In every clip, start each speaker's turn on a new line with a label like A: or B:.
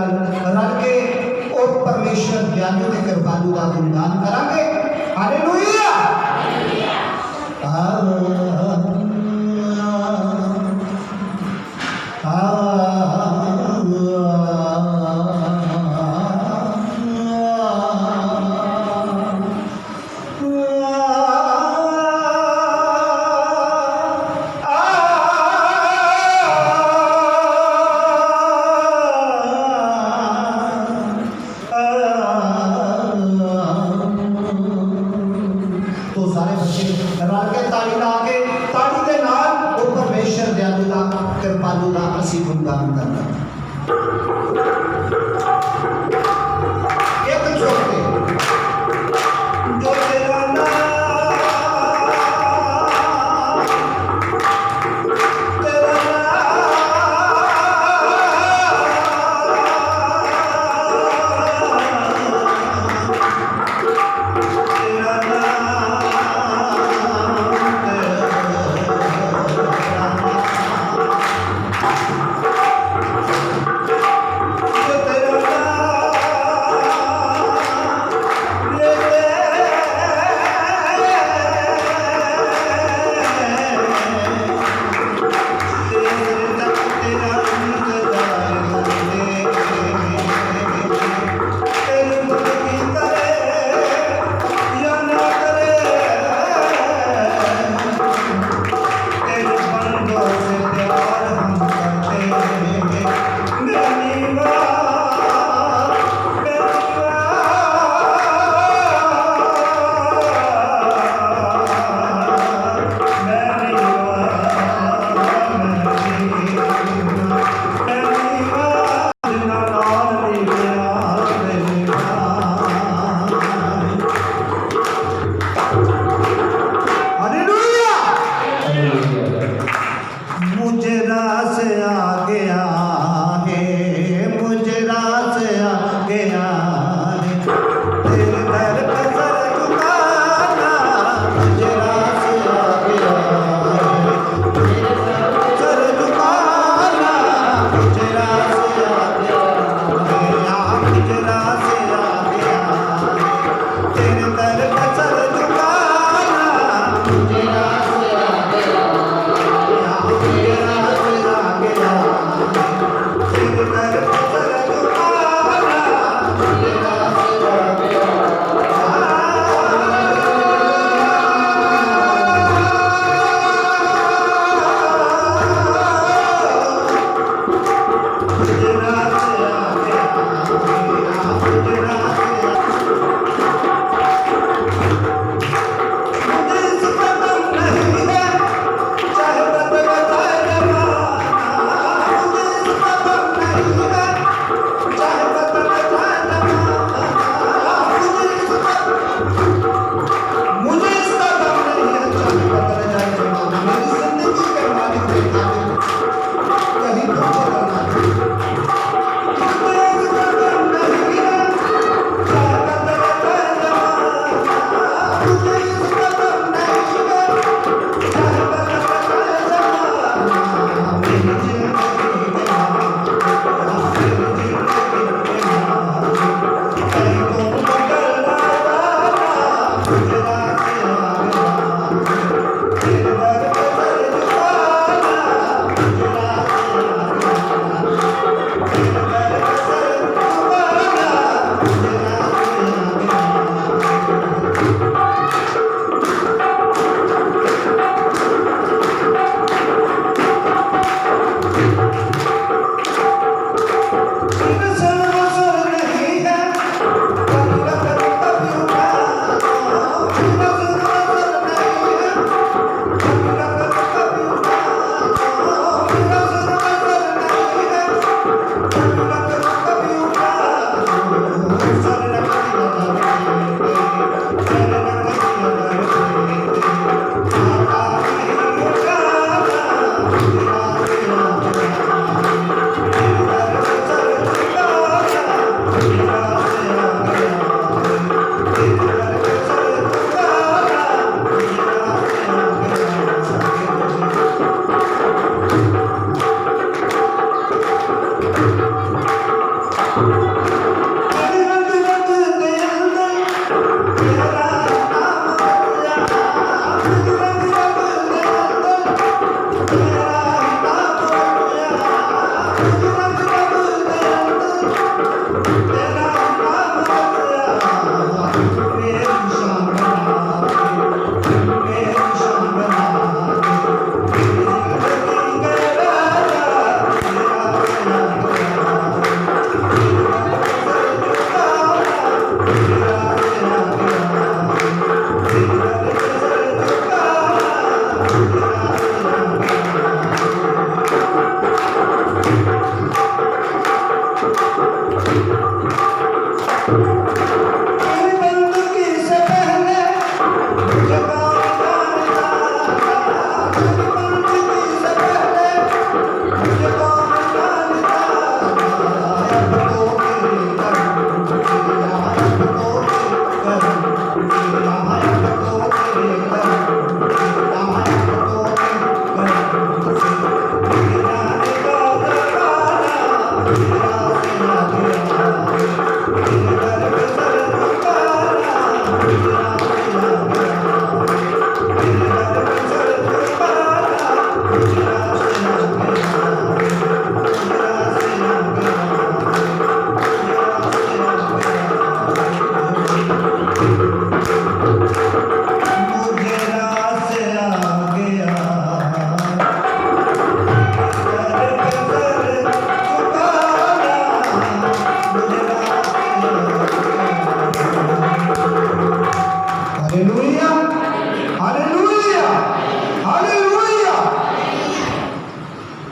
A: रल के ओ परमेश्वर दयालु ते कृपालु दा गुणगान करांगे। हालेलुया। तो सारे बच्चे रल के ताली ला के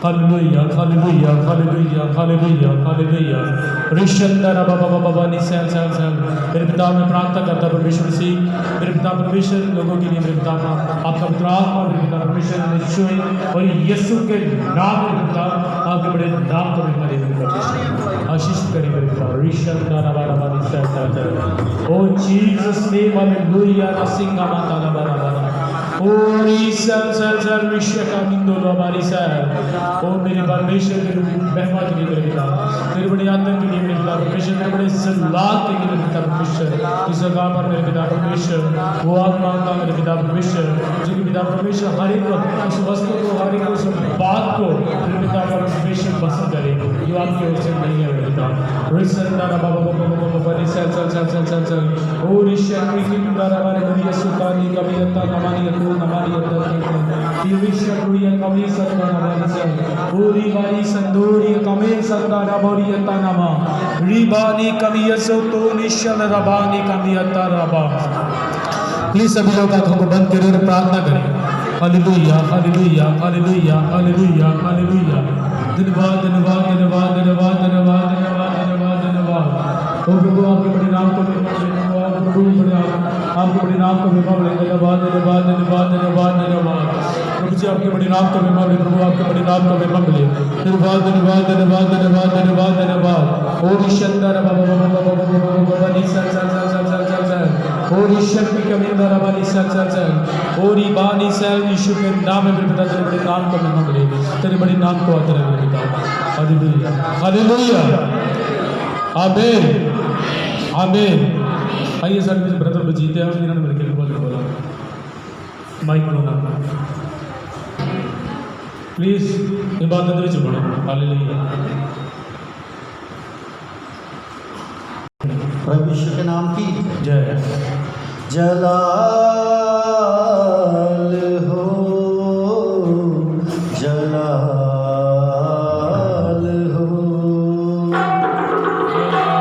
B: Hallelujah, hallelujah, hallelujah, hallelujah, hallelujah. रिश्तेदार बाबा बाबा बाबा निशान सान सान मेरे पिता मैं प्रार्थना करता परमेश्वर से मेरे पिता परमेश्वर लोगों के लिए मेरे पिता आपका पुत्र आत्मा मेरे पिता परमेश्वर निश्चय और यीशु के नाम में मेरे पिता आपके बड़े नाम को मेरे परमेश्वर आशीष करें मेरे पिता रिश्तेदार बाबा बाबा निशान सान सान ओ जीसस नेम हालेलुया नसिंगा माता बाबा बाबा ओ ईसा सल सल विश्व का मिंदो हमारी सर ओ मेरे परमेश्वर के महिमा के लिए मेरे पिता तेरे बड़े आदर के लिए मेरे पिता परमेश्वर तेरे बड़े सलाह के लिए मेरे पिता परमेश्वर इस जगह पर मेरे पिता परमेश्वर वो आत्मा का मेरे पिता परमेश्वर जो कि पिता परमेश्वर हर एक उस वस्तु को हर एक उस बात को मेरे पिता परमेश्वर पसंद करे जो आपकी ओर से नहीं है मेरे पिता रिश्तेदार बाबा बाबा बाबा बाबा निशान सल सल सल सल सल ओ रिश्तेदार की दारा बारे में सुतानी कभी अत्ता नमानी अत्ता नमानी अत्ता ये विश्व दुनिया कभी सत्ता नमानी सल पूरी वाली संदूरी कमे सत्ता नमानी अत्ता नमा रिबानी कभी यसो तो निश्चल रबानी कभी अत्ता रबा प्लीज सभी लोग आंखों को बंद करें और प्रार्थना करें hallelujah hallelujah hallelujah hallelujah hallelujah धन्यवाद धन्यवाद धन्यवाद धन्यवाद धन्यवाद धन्यवाद धन्यवाद धन्यवाद ओ प्रभु आपके बड़े नाम को प्रभु बड़े आपके बड़े नाम को महिमा मिले धन्यवाद धन्यवाद धन्यवाद धन्यवाद धन्यवाद प्रभु जी आपके बड़े नाम को महिमा मिले प्रभु आपके बड़े नाम को महिमा मिले धन्यवाद धन्यवाद धन्यवाद धन्यवाद धन्यवाद धन्यवाद ओ निशंदर बाबा बाबा बाबा बाबा बाबा निशं सन सन सन सन सन सन ओ निशं की कमिंदर बाबा निशं सन सन ओ रिबानी सल यीशु के नाम में पिता तेरे बड़े नाम को महिमा मिले तेरे बड़े नाम को आदर है पिता हालेलुया हालेलुया आमीन आमीन आइए सर मेरे ब्रदर बजीते हैं इन्होंने मेरे के लिए बोला माइक बोला प्लीज इबादत में बोलो हालेलुया
A: परमेश्वर के नाम की
B: जय
A: जलाल हो जलाल हो जलाल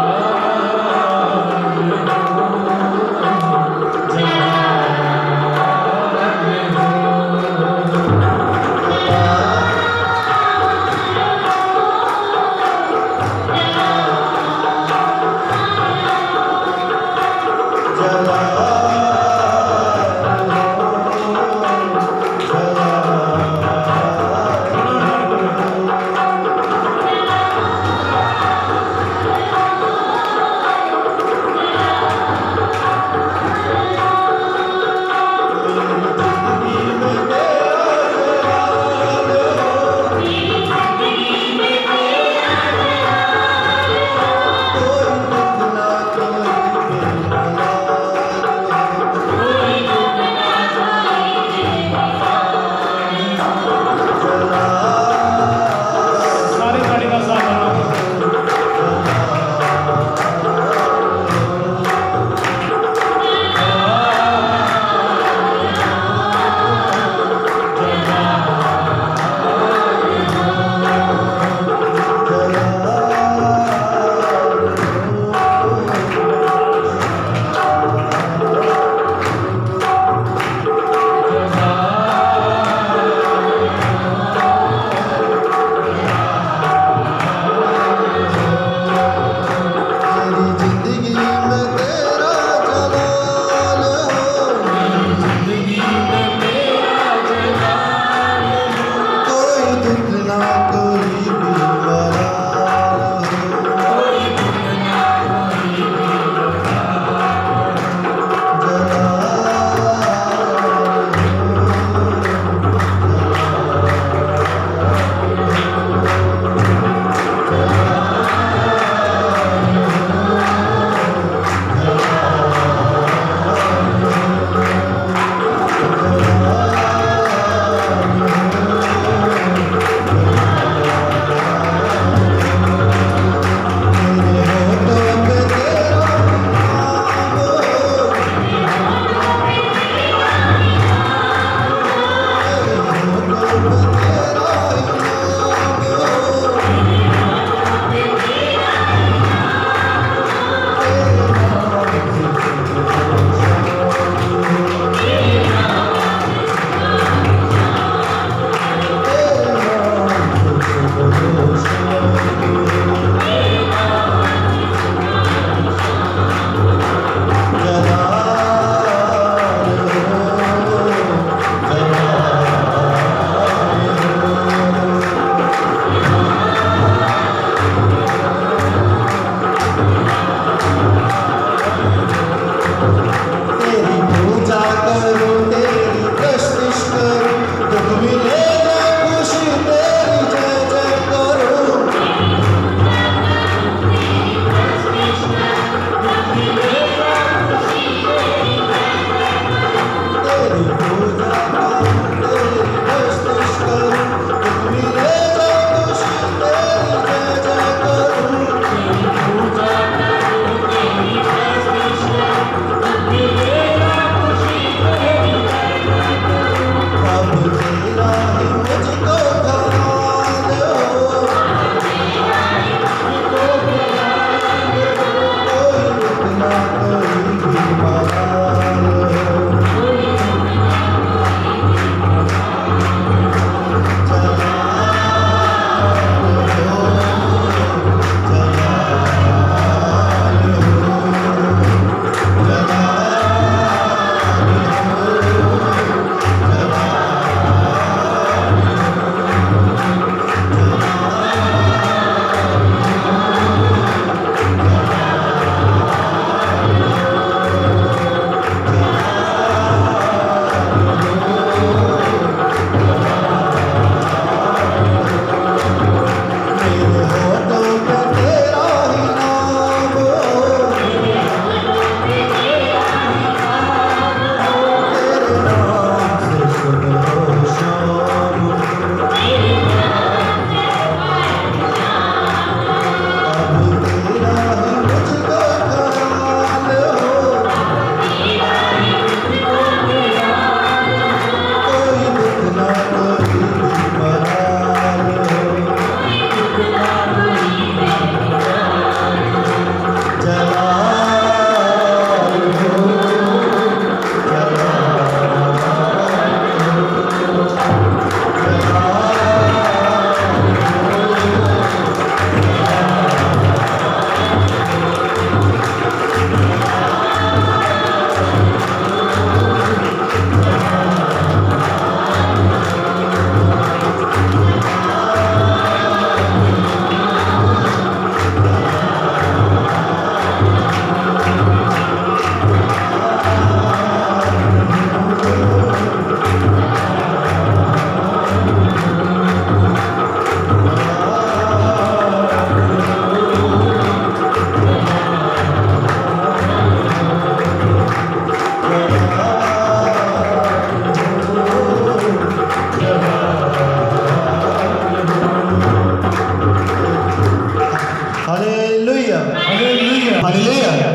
B: हालेलुया
C: हालेलुया।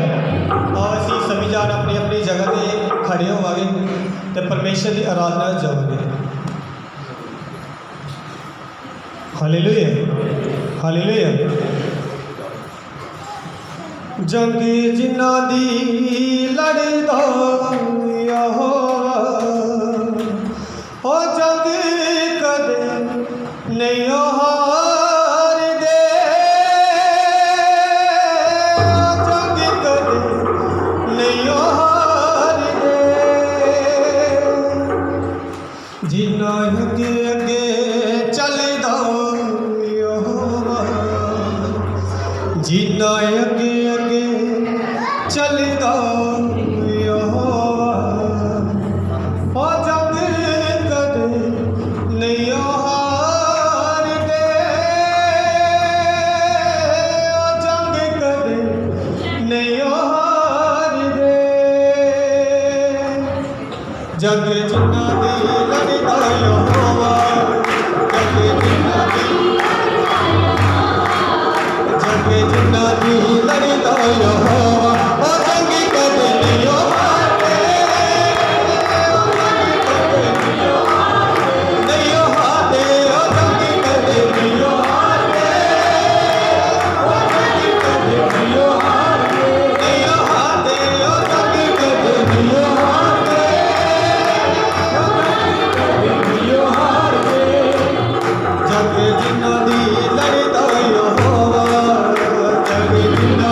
C: और ਅਸੀਂ सभी जान अपनी अपनी जगह ਤੇ खड़े ਹੋਵਾਂਗੇ ਤੇ परमेश्वर ਦੀ आराधना ਜਾਵਾਂਗੇ। Hallelujah hallelujah. जंग जिन्ना दी लड़दा यहोवा ओ जंग कदे नहीं हार दे जंग कदे नहीं हार दे जिन्ना अगे अगे चलदा यहोवा जिन्ना अगे अगे चलदा यहोवा ओ जंग कदे नहीं हार दे ओ जंग कदे नहीं हार दे जंग जिन्ना दी लड़दा यहोवा जंग जिन्ना दी जंग जिन्ना दी लड़दा यहोवा ओ जंग कदे नहीं हार दे नहीं हार दे ओ जंग कदे नहीं हार दे ओ जंग कदे नहीं हार दे नहीं हार दे ओ जंग कदे नहीं हार दे ओ जंग कदे नहीं हार दे जंग जिन्ना दी लड़दा यहोवा जंग जिन्ना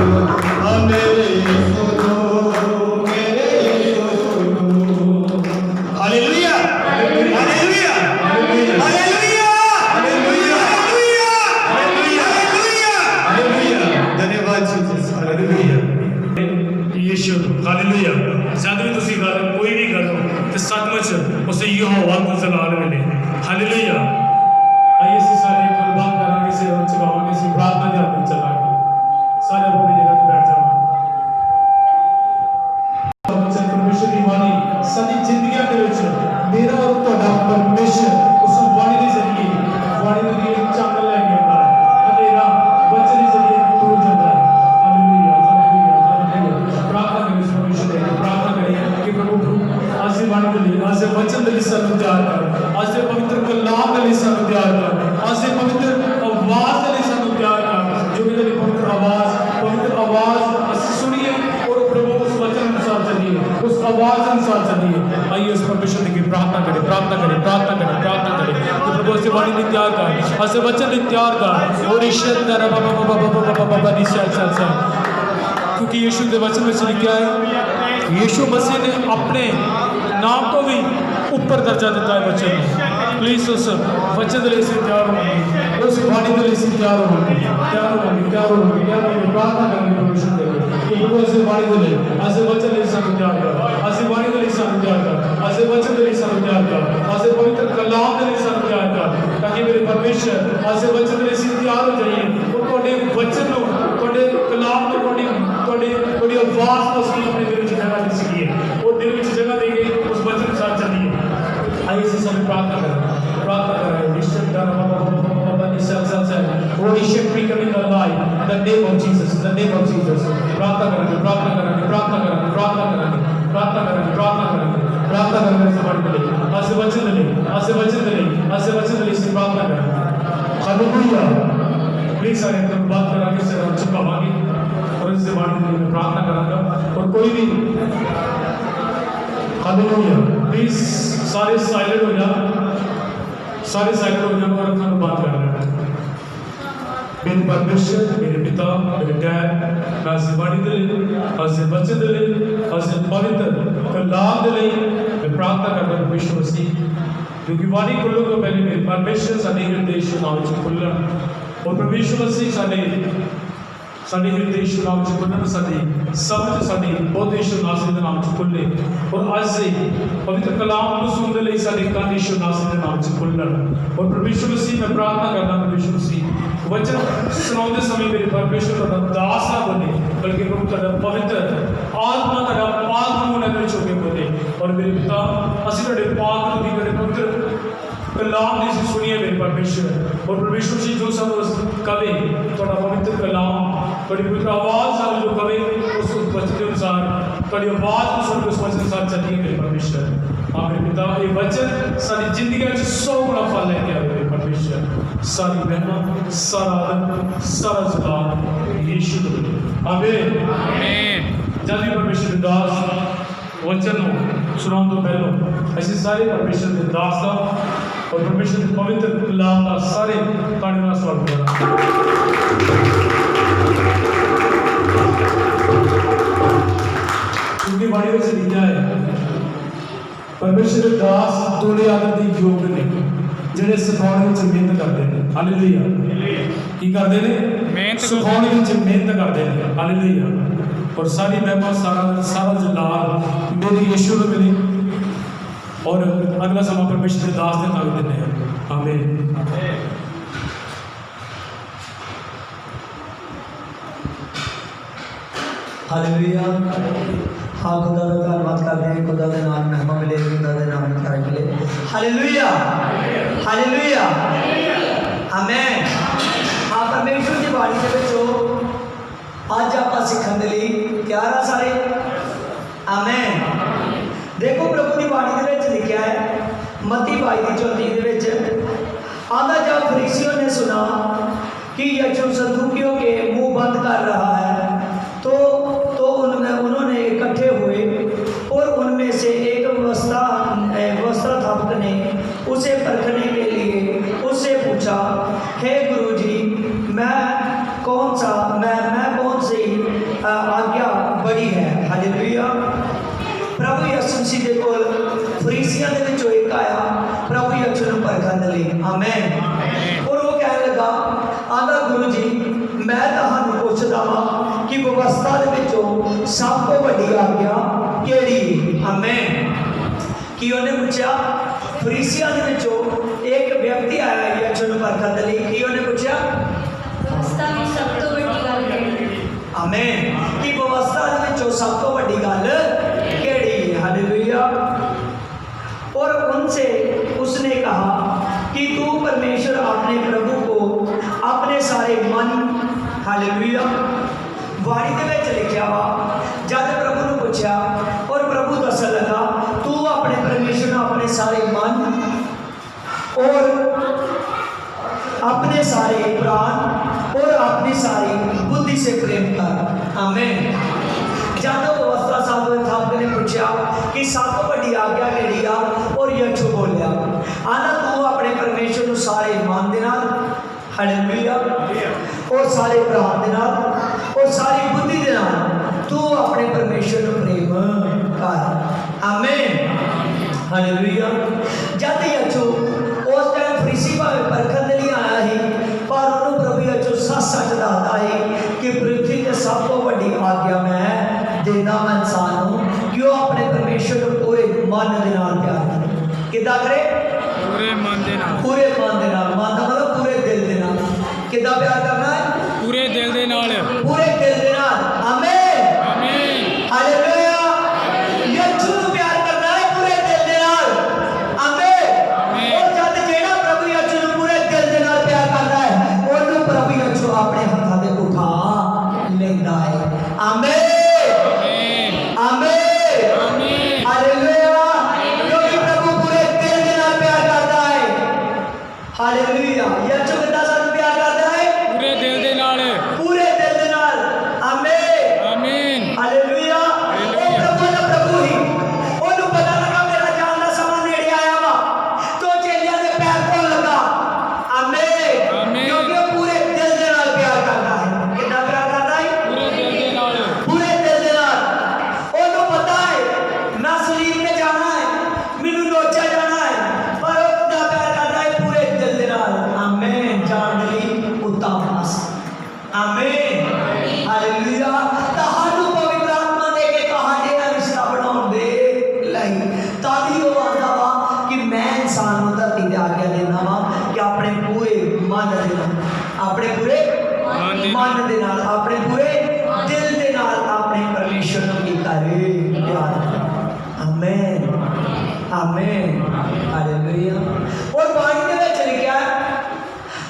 C: हाँ मेरे यीशु मेरे Yeshu hallelujah hallelujah hallelujah hallelujah hallelujah hallelujah धन्यवाद जीसस हालेलुया
B: यीशु हालेलुया जब भी तुसी गल कोई भी गल ते सचमुच उसे यहोवा को जलाल मिले हालेलुया आइए से सारे कुर्बान करांगे से और चढ़ावांगे से प्रार्थना ध्यान में चलाएंगे सारे अपनी जगह पे बैठ जाओ बच्चे परमेश्वर की वाणी सारी जिंदगी के विच मेरा और ਤੁਹਾਡਾ परमेश्वर उस वाणी के जरिए वाणी के लिए चांद लेके आता है अंधेरा वचन के जरिए दूर जाता है हालेलुया हालेलुया हालेलुया प्रार्थना करें इस परमेश्वर से प्रार्थना करें कि प्रभु आज से वाणी के लिए आज से वचन के लिए सब तैयार कर आज से पवित्र कलाम के लिए सब तैयार कर आज से पवित्र आवाज के लिए सब तैयार कर जो कि तेरी पवित्र आवाज ਅਸੀਂ सुनिए और प्रभु उस वचन अनुसार चलिए उस आवाज अनुसार चलिए आइए उस परमेश्वर की प्रार्थना करें कि प्रभु से वाणी में तैयार कर ऐसे वचन में तैयार कर और ईश्वर तेरा बाबा क्योंकि यीशु के वचन में लिखा है यीशु मसीह ने अपने नाम को भी ऊपर दर्जा देता है वचन में प्लीज उस वचन के लिए तैयार होंगे उस वाणी के लिए तैयार होंगे प्रार्थना करेंगे परमेश्वर के लिए कि प्रभु ऐसे वाणी के लिए ऐसे वचन के लिए सब तैयार कर ऐसे वाणी के लिए सब तैयार कर ऐसे वचन के लिए सब तैयार कर ऐसे पवित्र कलाम के लिए सब तैयार कर ताकि मेरे परमेश्वर ऐसे वचन के लिए तैयार हो जाइए और ਤੁਹਾਡੇ वचन ਨੂੰ ਤੁਹਾਡੇ ਕਲਾਮ ਨੂੰ ਤੁਹਾਡੀ ਆਵਾਜ਼ ਨੂੰ ਅਸੀਂ ਆਪਣੇ ਦਿਲ ਵਿੱਚ ਜਗ੍ਹਾ ਦੇ ਸਕੀਏ ਉਹ ਦਿਲ ਵਿੱਚ ਜਗ੍ਹਾ ਦੇ ਕੇ ਉਸ ਵਚਨ ਅਨੁਸਾਰ ਚੱਲੀਏ आइए से सब प्रार्थना करें ईश्वर का वो ईश्वर free coming alive in the name of Jesus प्रार्थना करेंगे समाज के लिए ऐसे वचन ले से प्रार्थना करें हालेलुया प्लीज सारे हम बात करांगे से हम चुकावांगे और इससे वाणी के लिए प्रार्थना करांगा और कोई भी हालेलुया प्लीज सारे साइलेंट हो जाओ और हम बात कर रहे हैं मेरे परमेश्वर मेरे पिता मेरे डैड मैं वाणी दे आज बच्चे दे आज पवित्र कलाम दे मैं प्रार्थना करता हूं परमेश्वर मसीह क्योंकि वाणी खोलने को पहले मेरे परमेश्वर साडे हृदय नाम च खुलन और परमेश्वर मसीह साडे हृदय नाम च खुलन साडी समझ साडी बहुत ईश्वर नाम के नाम च खुले और आज से पवित्र कलाम को सुनने लिए साडी कान ईश्वर नाम के नाम च खुलन और परमेश्वर मसीह मैं प्रार्थना करता हूं परमेश्वर मसीह वचन सुनाते समय मेरे परमेश्वर का दास ना बने बल्कि प्रभु का पवित्र आत्मा का पाक होने में छोके बोले और मेरे पिता असि तेरे पाक रूपी मेरे पवित्र कलाम ने सुनिए मेरे परमेश्वर और परमेश्वर जी जो सब कवे थोड़ा पवित्र कलाम थोड़ी पवित्र आवाज सारे जो कवे उस वचन के अनुसार थोड़ी आवाज को सुन उस वचन के साथ चलिए मेरे परमेश्वर हाँ मेरे पिता ये वचन सारी जिंदगी में 100 गुना फल लेके आए मेरे परमेश्वर सारी महिमा सारा आदर सारा जलाल यीशु के लिए आमीन जब भी परमेश्वर के दास वचन सुनाने तो पहले ऐसे सारे परमेश्वर के दास और परमेश्वर के पवित्र कलाम का सारे ताड़ना स्वागत करा क्योंकि वाणी में लिखा है परमेश्वर के दास तोले आदर दी योग ने ਜਿਹੜੇ ਸਿਖਾਉਣ ਵਿੱਚ ਮਿਹਨਤ ਕਰਦੇ ਨੇ ਹਾਲੇਲੂਇਆ ਕੀ ਕਰਦੇ ਨੇ ਸਿਖਾਉਣ ਵਿੱਚ ਮਿਹਨਤ ਕਰਦੇ ਨੇ ਹਾਲੇਲੂਇਆ और सारी महिमा सारा जलाल मेरे यीशु को मिले और अगला समय परमेश्वर के दास ने ताकत देते हैं आमीन
D: हालेलुया हाँ खुदा का धन्यवाद करते हैं खुदा के नाम में महिमा मिले खुदा के नाम में खड़ा मिले हालेलुया हालेलुया आमीन हाँ परमेश्वर की बाणी के बच्चों आज आप सीखने के लिए तैयार आ सारे आमीन देखो प्रभु की बाणी के लिखा है मत्ती 22:34 आधा जब फरीसियों ने सुना कि यीशु सदूकियों के मुंह बंद कर रहा है तो उन्होंने इकट्ठे हुए और उनमें से एक वस्त्राथापक ने उसे परखने के लिए उससे पूछा हे गुरुजी मैं कौन सी आज्ञा बड़ी है। हालेलुया। प्रभु यीशु मसीह दे कोल फरीसियां दे विचों एक आया प्रभु यीशु नूं परखण दे लई। आमीन। और वो कहने लगा आंदा गुरु जी मैं तुहानूं पुछदा वां कि व्यवस्था दे विचों सब तो वड्डी आज्ञा केड़ी है? आमीन। कि उन्हें पूछा फरीसियां दे विचों एक व्यक्ति आया यीशु नूं परखण दे लई। कि उन्हें पूछा
E: व्यवस्था में सब तो बड़ी गल केड़ी?
D: आमीन। कि व्यवस्था दे विचों सब तो वड्डी गल केड़ी है? हालेलुया। और उनसे उसने कहा कि तू परमेश्वर अपने प्रभु को अपने सारे मन, हालेलुया, वाणी दे विच लिखिया वा। जब प्रभु ने पूछा और प्रभु दसन लगा तू अपने परमेश्वर को अपने सारे मन और अपने सारे प्राण और अपनी सारी बुद्धि से प्रेम कर। आमीन। जब व्यवस्था साहब ने पूछा कि सब तो बड़ी आज्ञा केड़ी आ और यीशु बोलिया आना तू अपने परमेश्वर को सारे मन दे नाल, हालेलुया, और सारे प्राण दे नाल और सारी बुद्धि दे नाल तू अपने परमेश्वर को प्रेम कर। आमीन। हालेलुया। जब यीशु उस टाइम फरीसी भावे परखण दे लई आया ही पर उन्होंने प्रभु यीशु सच सच दसदा है कि पृथ्वी ते सब तो बड़ी आज्ञा मैं देना मैं इंसान हूं कि वो अपने परमेश्वर को पूरे मन दे नाल प्यार करे। किदा करे?
B: पूरे मन दे नाल।
D: पूरे मन दे नाल। मन दा मतलब पूरे दिल दे नाल। किदा प्यार करना है?
B: पूरे दिल दे नाल।
D: पूरे दिल दे नाल। आमीन।
B: आमीन।
D: हालेलुया। यीशु को प्यार करना है पूरे दिल दे नाल। आमीन। और जद जेड़ा प्रभु यीशु को पूरे दिल दे नाल प्यार करदा है ओनू प्रभु यीशु अपने हत्थां ते उठा लेंदा है। आमीन। हालेलुया। यीशु कितना सानू प्यार करता है?
B: पूरे दिल दे नाल।
D: पूरे दिल दे नाल। आमीन।
B: आमीन।
D: हालेलुया। ओ प्रभु दा प्रभु ही ओनू पता लगा मेरा जान दा समा नेड़े आया वा तो चेलियां दे पैर धोन लगा। आमीन।
B: आमीन।
D: क्योंकि वो पूरे दिल दे नाल प्यार करता है। कितना प्यार करता है?
B: पूरे दिल दे नाल।
D: पूरे दिल दे नाल। ओनू पता है मैं सलीब पे जाना है मैनू लोचा जाना है पर वो कितना प्यार करता है पूरे दिल दे नाल। आमीन। जान ली उत्तम आस। आमीन। हालेलुया। तहानू पवित्र आत्मा दे के तहाडे नाल रिश्ता बनाउण दे लई तादी वो आंदा वा कि मैं इंसान नूं धरती ते आज्ञा देना वा कि अपने पूरे मन दे नाल, अपने पूरे मन दे नाल, अपने पूरे दिल दे नाल अपने परमेश्वर नूं की करे प्यार। आमीन। आमीन। हालेलुया। और बाणी दे विच लिखिया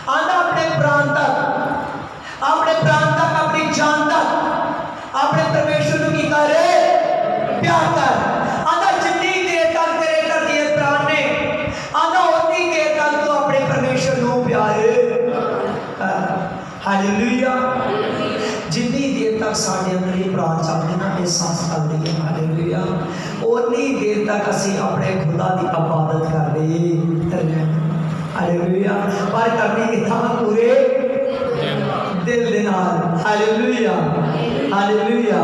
D: आंदा अपने प्राण तक, अपने प्राण तक, अपनी जान तक अपने परमेश्वर को की करे प्यार कर। आंदा जितनी देर तक तेरे धरती दे प्राण ने आंदा उतनी देर तक तू अपने परमेश्वर को प्यार कर। हालेलुया। जितनी देर तक साडे अंदर ये प्राण चलदे ना ये सांस चलदी है। हालेलुया। उतनी देर तक असीं अपने खुदा की इबादत करदे रहना। हालेलुया। पर करनी किथा पूरे दिल दे नाल। हालेलुया। हालेलुया।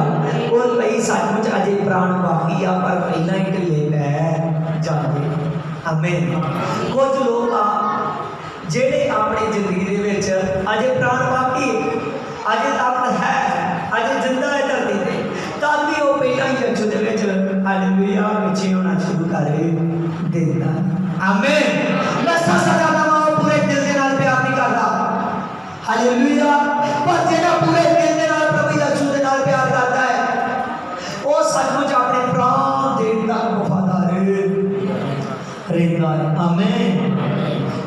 D: और कई सचमुच अजे प्राण बाकी आ पर पहला ही ढिले पै जांदे। आमीन। कुछ लोग आ जेड़े अपनी जिंदगी दे विच अजे प्राण बाकी अजे ताकत है अजे जिंदा है धरती ते तद भी वो पहला ही यीशु दे विच हालेलुया पिछे होना शुरू कर देता। आमीन। मैं सच कहता हूं पूरे दिल दे नाल प्यार नहीं करदा। हालेलुया। पर जेड़ा पूरे दिल दे नाल प्रभु यीशु दे नाल प्यार करदा है वो सचमुच अपने प्राण देण तक वफादार रहंदा है। आमीन।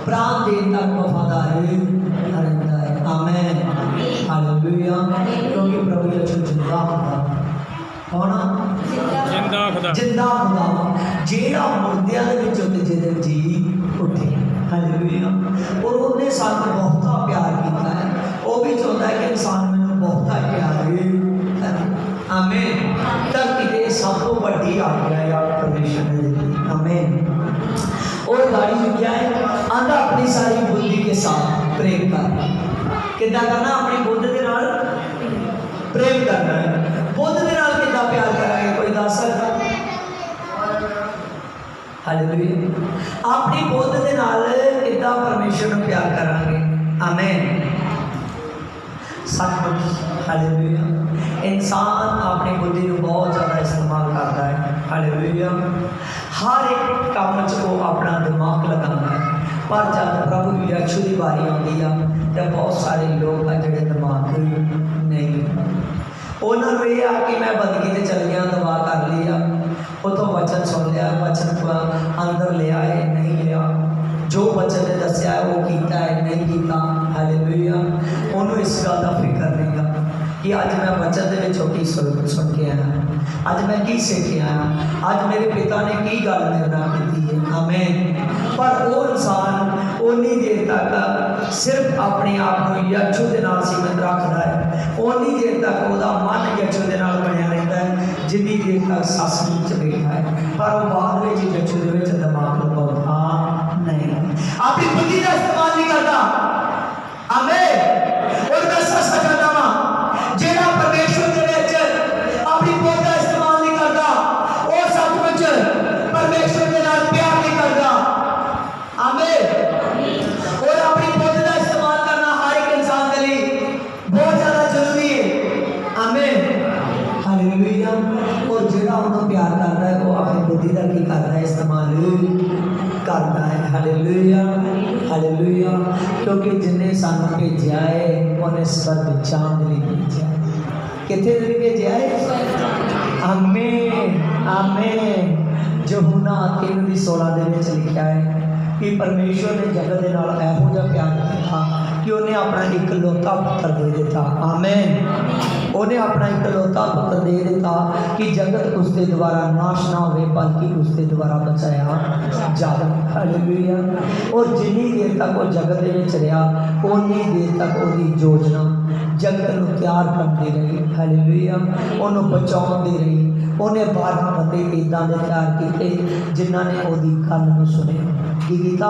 D: प्राण देण तक वफादार रहंदा है। आमीन। हालेलुया। क्योंकि प्रभु यीशु जिंदा खुदा कौन
B: जिंदा खुदा
D: जिंदा खुदा जेड़ा मुर्दियां दे विचों तीजे दिन जी उठे। हालेलुया। और उन्हें सानू बहुता प्यार किया है वो भी चाहता है कि इंसान मैनू बहुता प्यार करे। आमीन। धरती ते सब तो बड़ी आज्ञा है परमेश्वर ने दी। आमीन। और गाड़ी लिखा है आंदा अपनी सारी बुद्धि के साथ प्रेम कर। कितना करना? अपनी बुद्धि के नाल प्रेम करना है। हालेलुया। अपनी बुद्ध के नाल किद्दां परमेश्वर नूं प्यार करांगे। आमीन। सचमुच हालेलुया। इंसान अपनी बुद्धि को बहुत ज़्यादा इस्तेमाल करता है। हालेलुया। हर एक काम च वो अपना दिमाग लगाता है, पर जब प्रभु यीशु की बारी आती है तो बहुत सारे लोग हैं जिहड़े दिमाग नहीं उन्होंने यह आ कि मैं बंदगी से चल गया, दवा कर लिया, उतों वचन सुन लिया, वचन को अंदर लिया है नहीं लिया, जो वचन ने दसिया है वो किया है नहीं किया। हालेलुया। उन्होंने इस गल का फिक्र नहीं गा कि अज मैं वचन के की सुन के आया, अज मैं की सीख के आया, अज मेरे पिता ने की गल मेरे नाल की है। आमीन। पर वो इंसान उन्नी देर तक सिर्फ अपने आप को यीशु के नाल सीमित रखता है, उन्नी देर तक वह मन यीशु के नाल बनया रहता है जिन्नी देर तक ससमुच बैठा है, पर वो बाद में यीशु के दिमाग लगाता नहीं, अपनी बुद्धि का इस्तेमाल नहीं करता। आमीन। और मैं सच कहता वा जेड़ा परमेश्वर के विच अपनी बुद्धि का इस्तेमाल नहीं करता वो सचमुच परमेश्वर के नाल प्यार नहीं करता। आमीन। और अपनी बुद्धि का इस्तेमाल करना हर एक इंसान के लिए बहुत ज़्यादा जरूरी है। आमीन। हालेलुया। और जेड़ा उन्हें प्यार करता है वो अपनी बुद्धि का की करता है, इस्तेमाल करता है। हालेलुया। हालेलुया। क्योंकि जिन्हें सानू भेजा है उन्हें स्वर्ग जाण लई भेजा है। कित्थे लई भेजा है? आमीन। आमीन। यूहन्ना 3:16 दे विच लिखा है कि परमेश्वर ने जगत के नाल इहो जिहा प्यार किया कि उन्हें अपना इकलौता पुत्र दे दिता। आमीन। उन्हें अपना इकलौता पुत्र दे दिता कि जगत उसके द्वारा नाश ना हो बल्कि उसके द्वारा बचाया जाए। हालेलुया। और जिन्नी देर तक वो जगत के विच रहा उन्नी देर तक उसकी योजना जगत को तैयार करती रही। हालेलुया। उन्होंने बचाती रही। उन्हें 12 बंदे इदां दे तैयार किए जिन्हां ने ओदी गल नूं सुनिया। की कीता?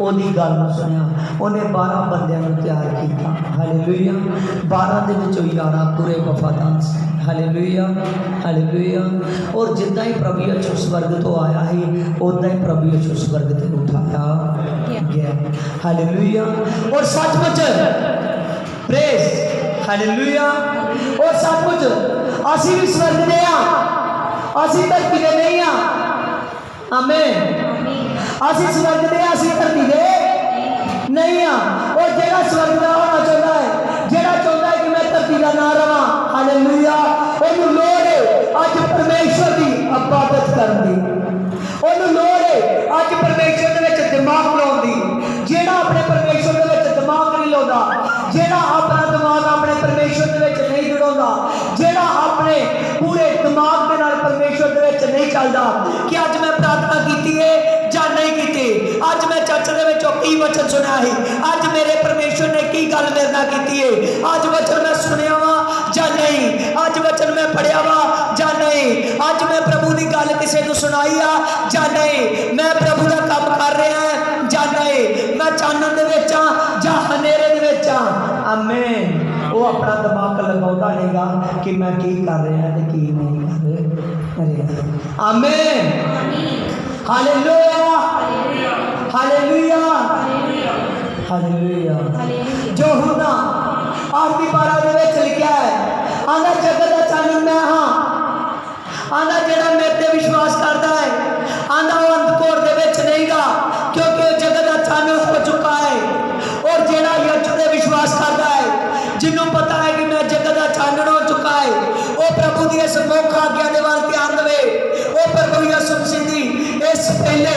D: ओदी गल नूं सुनिया। उन्हें 12 बंदियां नूं तैयार किया। हालेलुया। 12 दे विचों 11 पूरे वफादार सी। हालेलुया। हालेलुया। और जिद्दां ही प्रभु यीशु स्वर्ग तो आया है उदां ही प्रभु यीशु स्वर्ग ते उठाया गया। हालेलुया। और सचमुच प्रेज। हालेलुया। और सचमुच असी भी स्वर्ग दे असी धरती दे नहीं हाँ। आमीन। असी स्वर्ग दे असी धरती दे नहीं हाँ। और जेड़ा स्वर्ग का होना चाहता है, जेड़ा चाहता है कि मैं धरती का ना रहा, हालेलुया, उन्हें लोड़ है अज परमेश्वर की इबादत करने की, उन्हें लोड़ है अज परमेश्वर के विच दिमाग लाउण दी। जेड़ा अपने परमेश्वर के विच दिमाग नहीं लाउंदा, जेड़ा अपना दिमाग अपने परमेश्वर के विच नहीं जुड़ाउंदा, जेड़ा अपने पूरे दिमाग के नाल परमेश्वर के विच नहीं चलदा कि अज मैं प्रार्थना कीती है जां नहीं कीती, अज मैं चर्च दे विचों की वचन सुनिया है, अज मेरे परमेश्वर ने की गल मेरे नाल कीती है, अज वचन मैं सुनिया वा जां नहीं, अज वचन मैं पढ़िया वा जां नहीं, अज मैं प्रभु की गल किसी को सुनाई आ जां नहीं, मैं प्रभु का काम कर रहा है जां नहीं, मैं चानन दे विच आ जां हनेरे दे विच आ। आमीन। वो अपना दिमाग लगाता रहेगा कि मैं की कर रहा है की नहीं कर रहा। आमीन। हालेलुया। हालेलुया। हालेलुया। यूहन्ना 8:12 दे विच लिखा है आंदा जगत दा चानन मैं हाँ, आंदा जेड़ा मेरे ते विश्वास करता है आंदा वो अंधकार दे विच नहीं गा क्योंकि जगत दा चानन हो चुका है। और जेड़ा यीशु दे विश्वास करता है जिन्हों पता है कि मैं जगत का चानन हो चुका है वो प्रभु की इस मुख आज्ञा के वाल ध्यान देवे, वो प्रभु यीशु मसीह दी इस पहले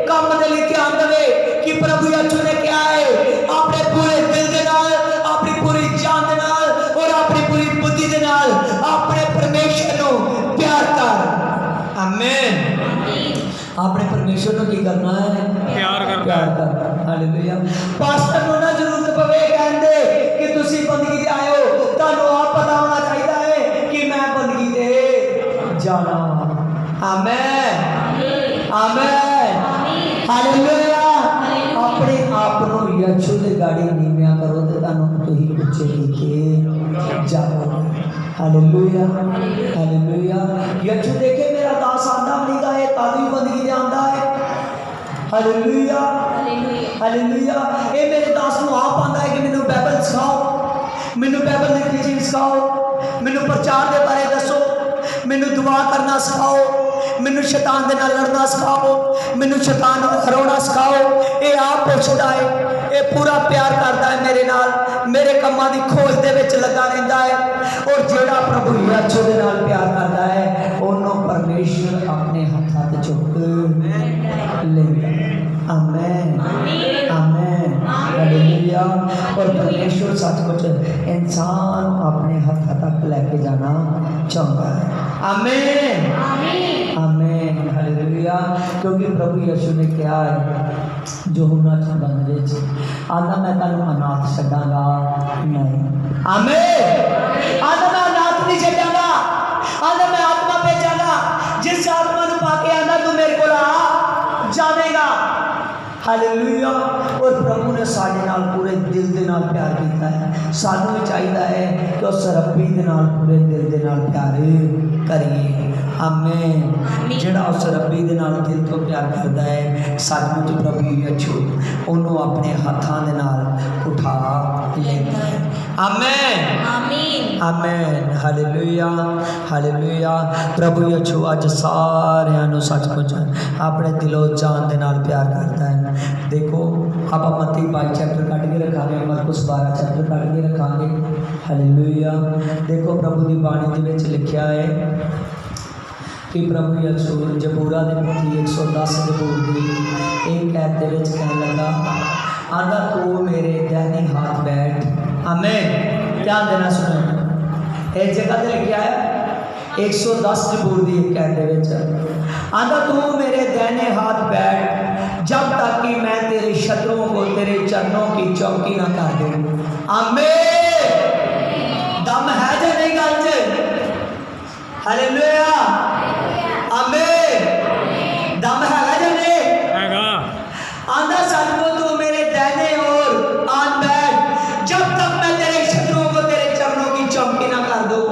D: काम के लिए ध्यान देवे कि प्रभु यीशु ने क्या है अपने पूरे दिल के नाल, अपनी पूरी जान के नाल और अपनी पूरी बुद्धि के नाल अपने परमेश्वर को प्यार कर। आमीन। अपने परमेश्वर को की करना है? प्यार करना। हालेलुया। पास्टर को ना जरूरत पवे कहंदे कि तुसी बंदगी ते आए हो, तुहानू आप पता होना चाहिए है कि मैं बंदगी ते जाना। आमीन। आमीन। हालेलुया। अपने आप को यीशु दे गाड़ी नीविया करो ते तुहानू तुही ऊंचे कीते जाओगे। Hallelujah hallelujah. यीशु देखे मेरा दास आंदा नहीं गा है ताली बंदगी दे आंदा है। Hallelujah hallelujah. ये मेरे दास को आप आंदा है कि मैनू बाइबल सिखाओ, मैनू बाइबल की टीचिंग सिखाओ, मैनू प्रचार के बारे दसो, मैनू दुआ करना सिखाओ, मैनू शैतान दे नाल लड़ना सिखाओ, मैनू शैतान हराना सिखाओ। ये आप पुछदा है, ये पूरा प्यार करता है मेरे नाल, मेरे कमां दी खोज दे विच लगा रहिंदा है। और जेड़ा प्रभु यीशु दे नाल प्यार करता है ओनों परमेश्वर अपने हत्थां ते चुक लेंदा। आमीन आमीन हालेलुया। और परमेश्वर सचमुच इंसान अपने हत्थां तक लेके जाना चाहता है। आमीन आमीन हालेलुया। क्योंकि प्रभु यीशु ने कहा है यूहन्ना 14 आंदा मैं तुहानू अनाथ छड्डांगा नहीं। आमीन। आंदा मैं अनाथ नहीं छड्डांगा, आंदा मैं आत्मा भेजांगा, जिस आत्मा नू पाके आंदा तू मेरे कोल आ जावेगा। हालेलुया। और प्रभु ने साडे नाल पूरे दिल दे नाल प्यार कीता है। सानू भी चाहिदा है कि उस रब्बी दे नाल पूरे दिल दे नाल प्यार करिए। आमीन। जेड़ा उस रब्बी दे नाल दिल तो प्यार करदा है सचमुच प्रभु यीशु ओनू अपने हत्थां दे नाल उठा लेंदा है। आमीन आमीन हालेलुया हालेलुया। प्रभु यीशु अज सारियां नू सचमुच अपने दिलों जान दे नाल प्यार करता है। देखो आप मत्ती 22 चैप्टर कट के रखांगे, मरकुस 12 चैप्टर कट के रखांगे। हालेलुया। देखो प्रभु की बाणी दे विच लिखिया है कि प्रभु यीशु जबूरा दे पोथी 110 जबूर दी एक ऐत दे विच कहन लगा आंदा तू मेरे दैनी हाथ बैठ। आमीन। ध्यान देना सुनो, एक जगह ते लिखिया है 110 जबूर दी एक ऐत दे विच आंदा तू मेरे दैने हाथ बैठ जब तक कि मैं तेरे शत्रुओं को तेरे चरणों की चौकी ना कर दूं। आमीन। दम है जो नहीं गल च? हालेलुया आमीन। दम है जो नहीं
B: हैगा।
D: आंदा सचमुच तू मेरे दाहिने ओर आन बैठ जब तक मैं तेरे शत्रुओं को तेरे चरणों की चौकी ना कर दूं।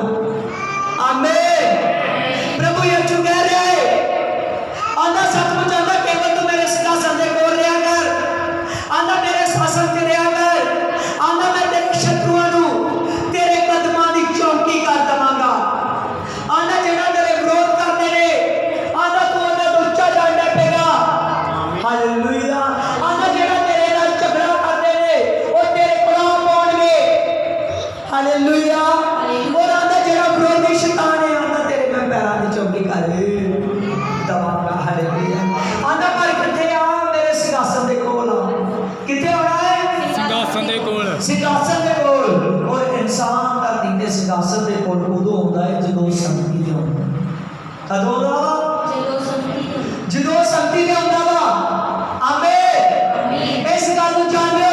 D: आमीन। प्रभु यीशु कह रहे हैं आंदा सचमुच आंदा केवल तू मेरे सिंहासन दे कोल रहा कर, आंदा मेरे शासन ते रहा कर, आंदा मैं तेरे शत्रुओं नू तेरे कदमां दी चौकी कर दवांगा। आंदा जेड़ा तेरे विरोध करते ने आंदा तू उन्हां तो उच्चा जान पेगा। हालेलुया। आंदा जेड़ा तेरे नाल झगड़ा करते ने ओ तेरे कोल पाउणगे। हालेलुया। और आंदा जेड़ा विरोधी शैतान है आंदा तेरे मैं पैरां दी चौकी कर दवांगा। हालेलुया। आंदा पर किथे आ मेरे सिंहासन दे कोल आ। किथे होना है?
B: सिंहासन दे कोल।
D: सिंहासन दे कोल। और इंसान धरती दे सिंहासन दे कोल उदों होंदा है जदों संगति दे होंदा। कदों होंदा? जदों संगति दे होंदा वा। आमीन। इस गल नूं जान लो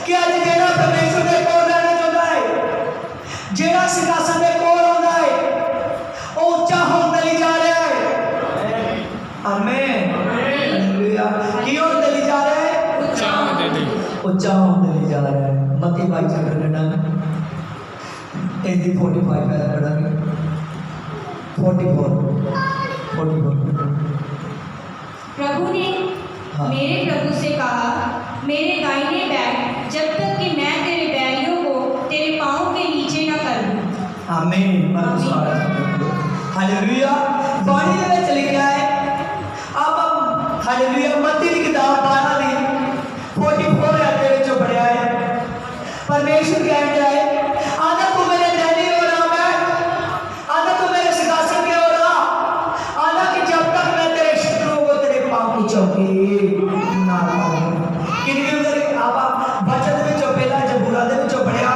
D: कि अज जेड़ा परमेश्वर दे कोल रहना चाहुंदा है, जेड़ा सिंहासन दे कोल होंदा है ओ उच्चा होंदा ही जा रहा है। आमीन। हालेलुया। की होंदा ही जा रहा है?
B: उच्चा होंदे ली।
D: उच्चा होंदा ही जा रहा है। मत्ती 22 चैप्टर पढ़ना एदी 45 पैरा पढ़ांगे 44
E: प्रभु ने
D: हाँ।
E: मेरे प्रभु से कहा मेरे दाहिने बैठ जब तक कि मैं तेरे बैरियों को तेरे पाँव के नीचे न कर दूं।
D: आमीन। मरकुस 12 हालेलुया। बाणी दे विच लिखिया है अब हालेलुया मत्ती दी किताब 12 दी 44 अध्याय दे विच पढ़िया है। परमेश्वर कहंदा है आंदा तू मेरे दाहिने ओर आ बैठ, आंदा तू मेरे सिंहासन के ओर आ, आंदा कि जब तक मैं तेरे शत्रुओं को तेरे पांव की चौकी ना करूं। कितनी उधर आप बचन में जो पहला जबूरा दे विचों पढ़िया।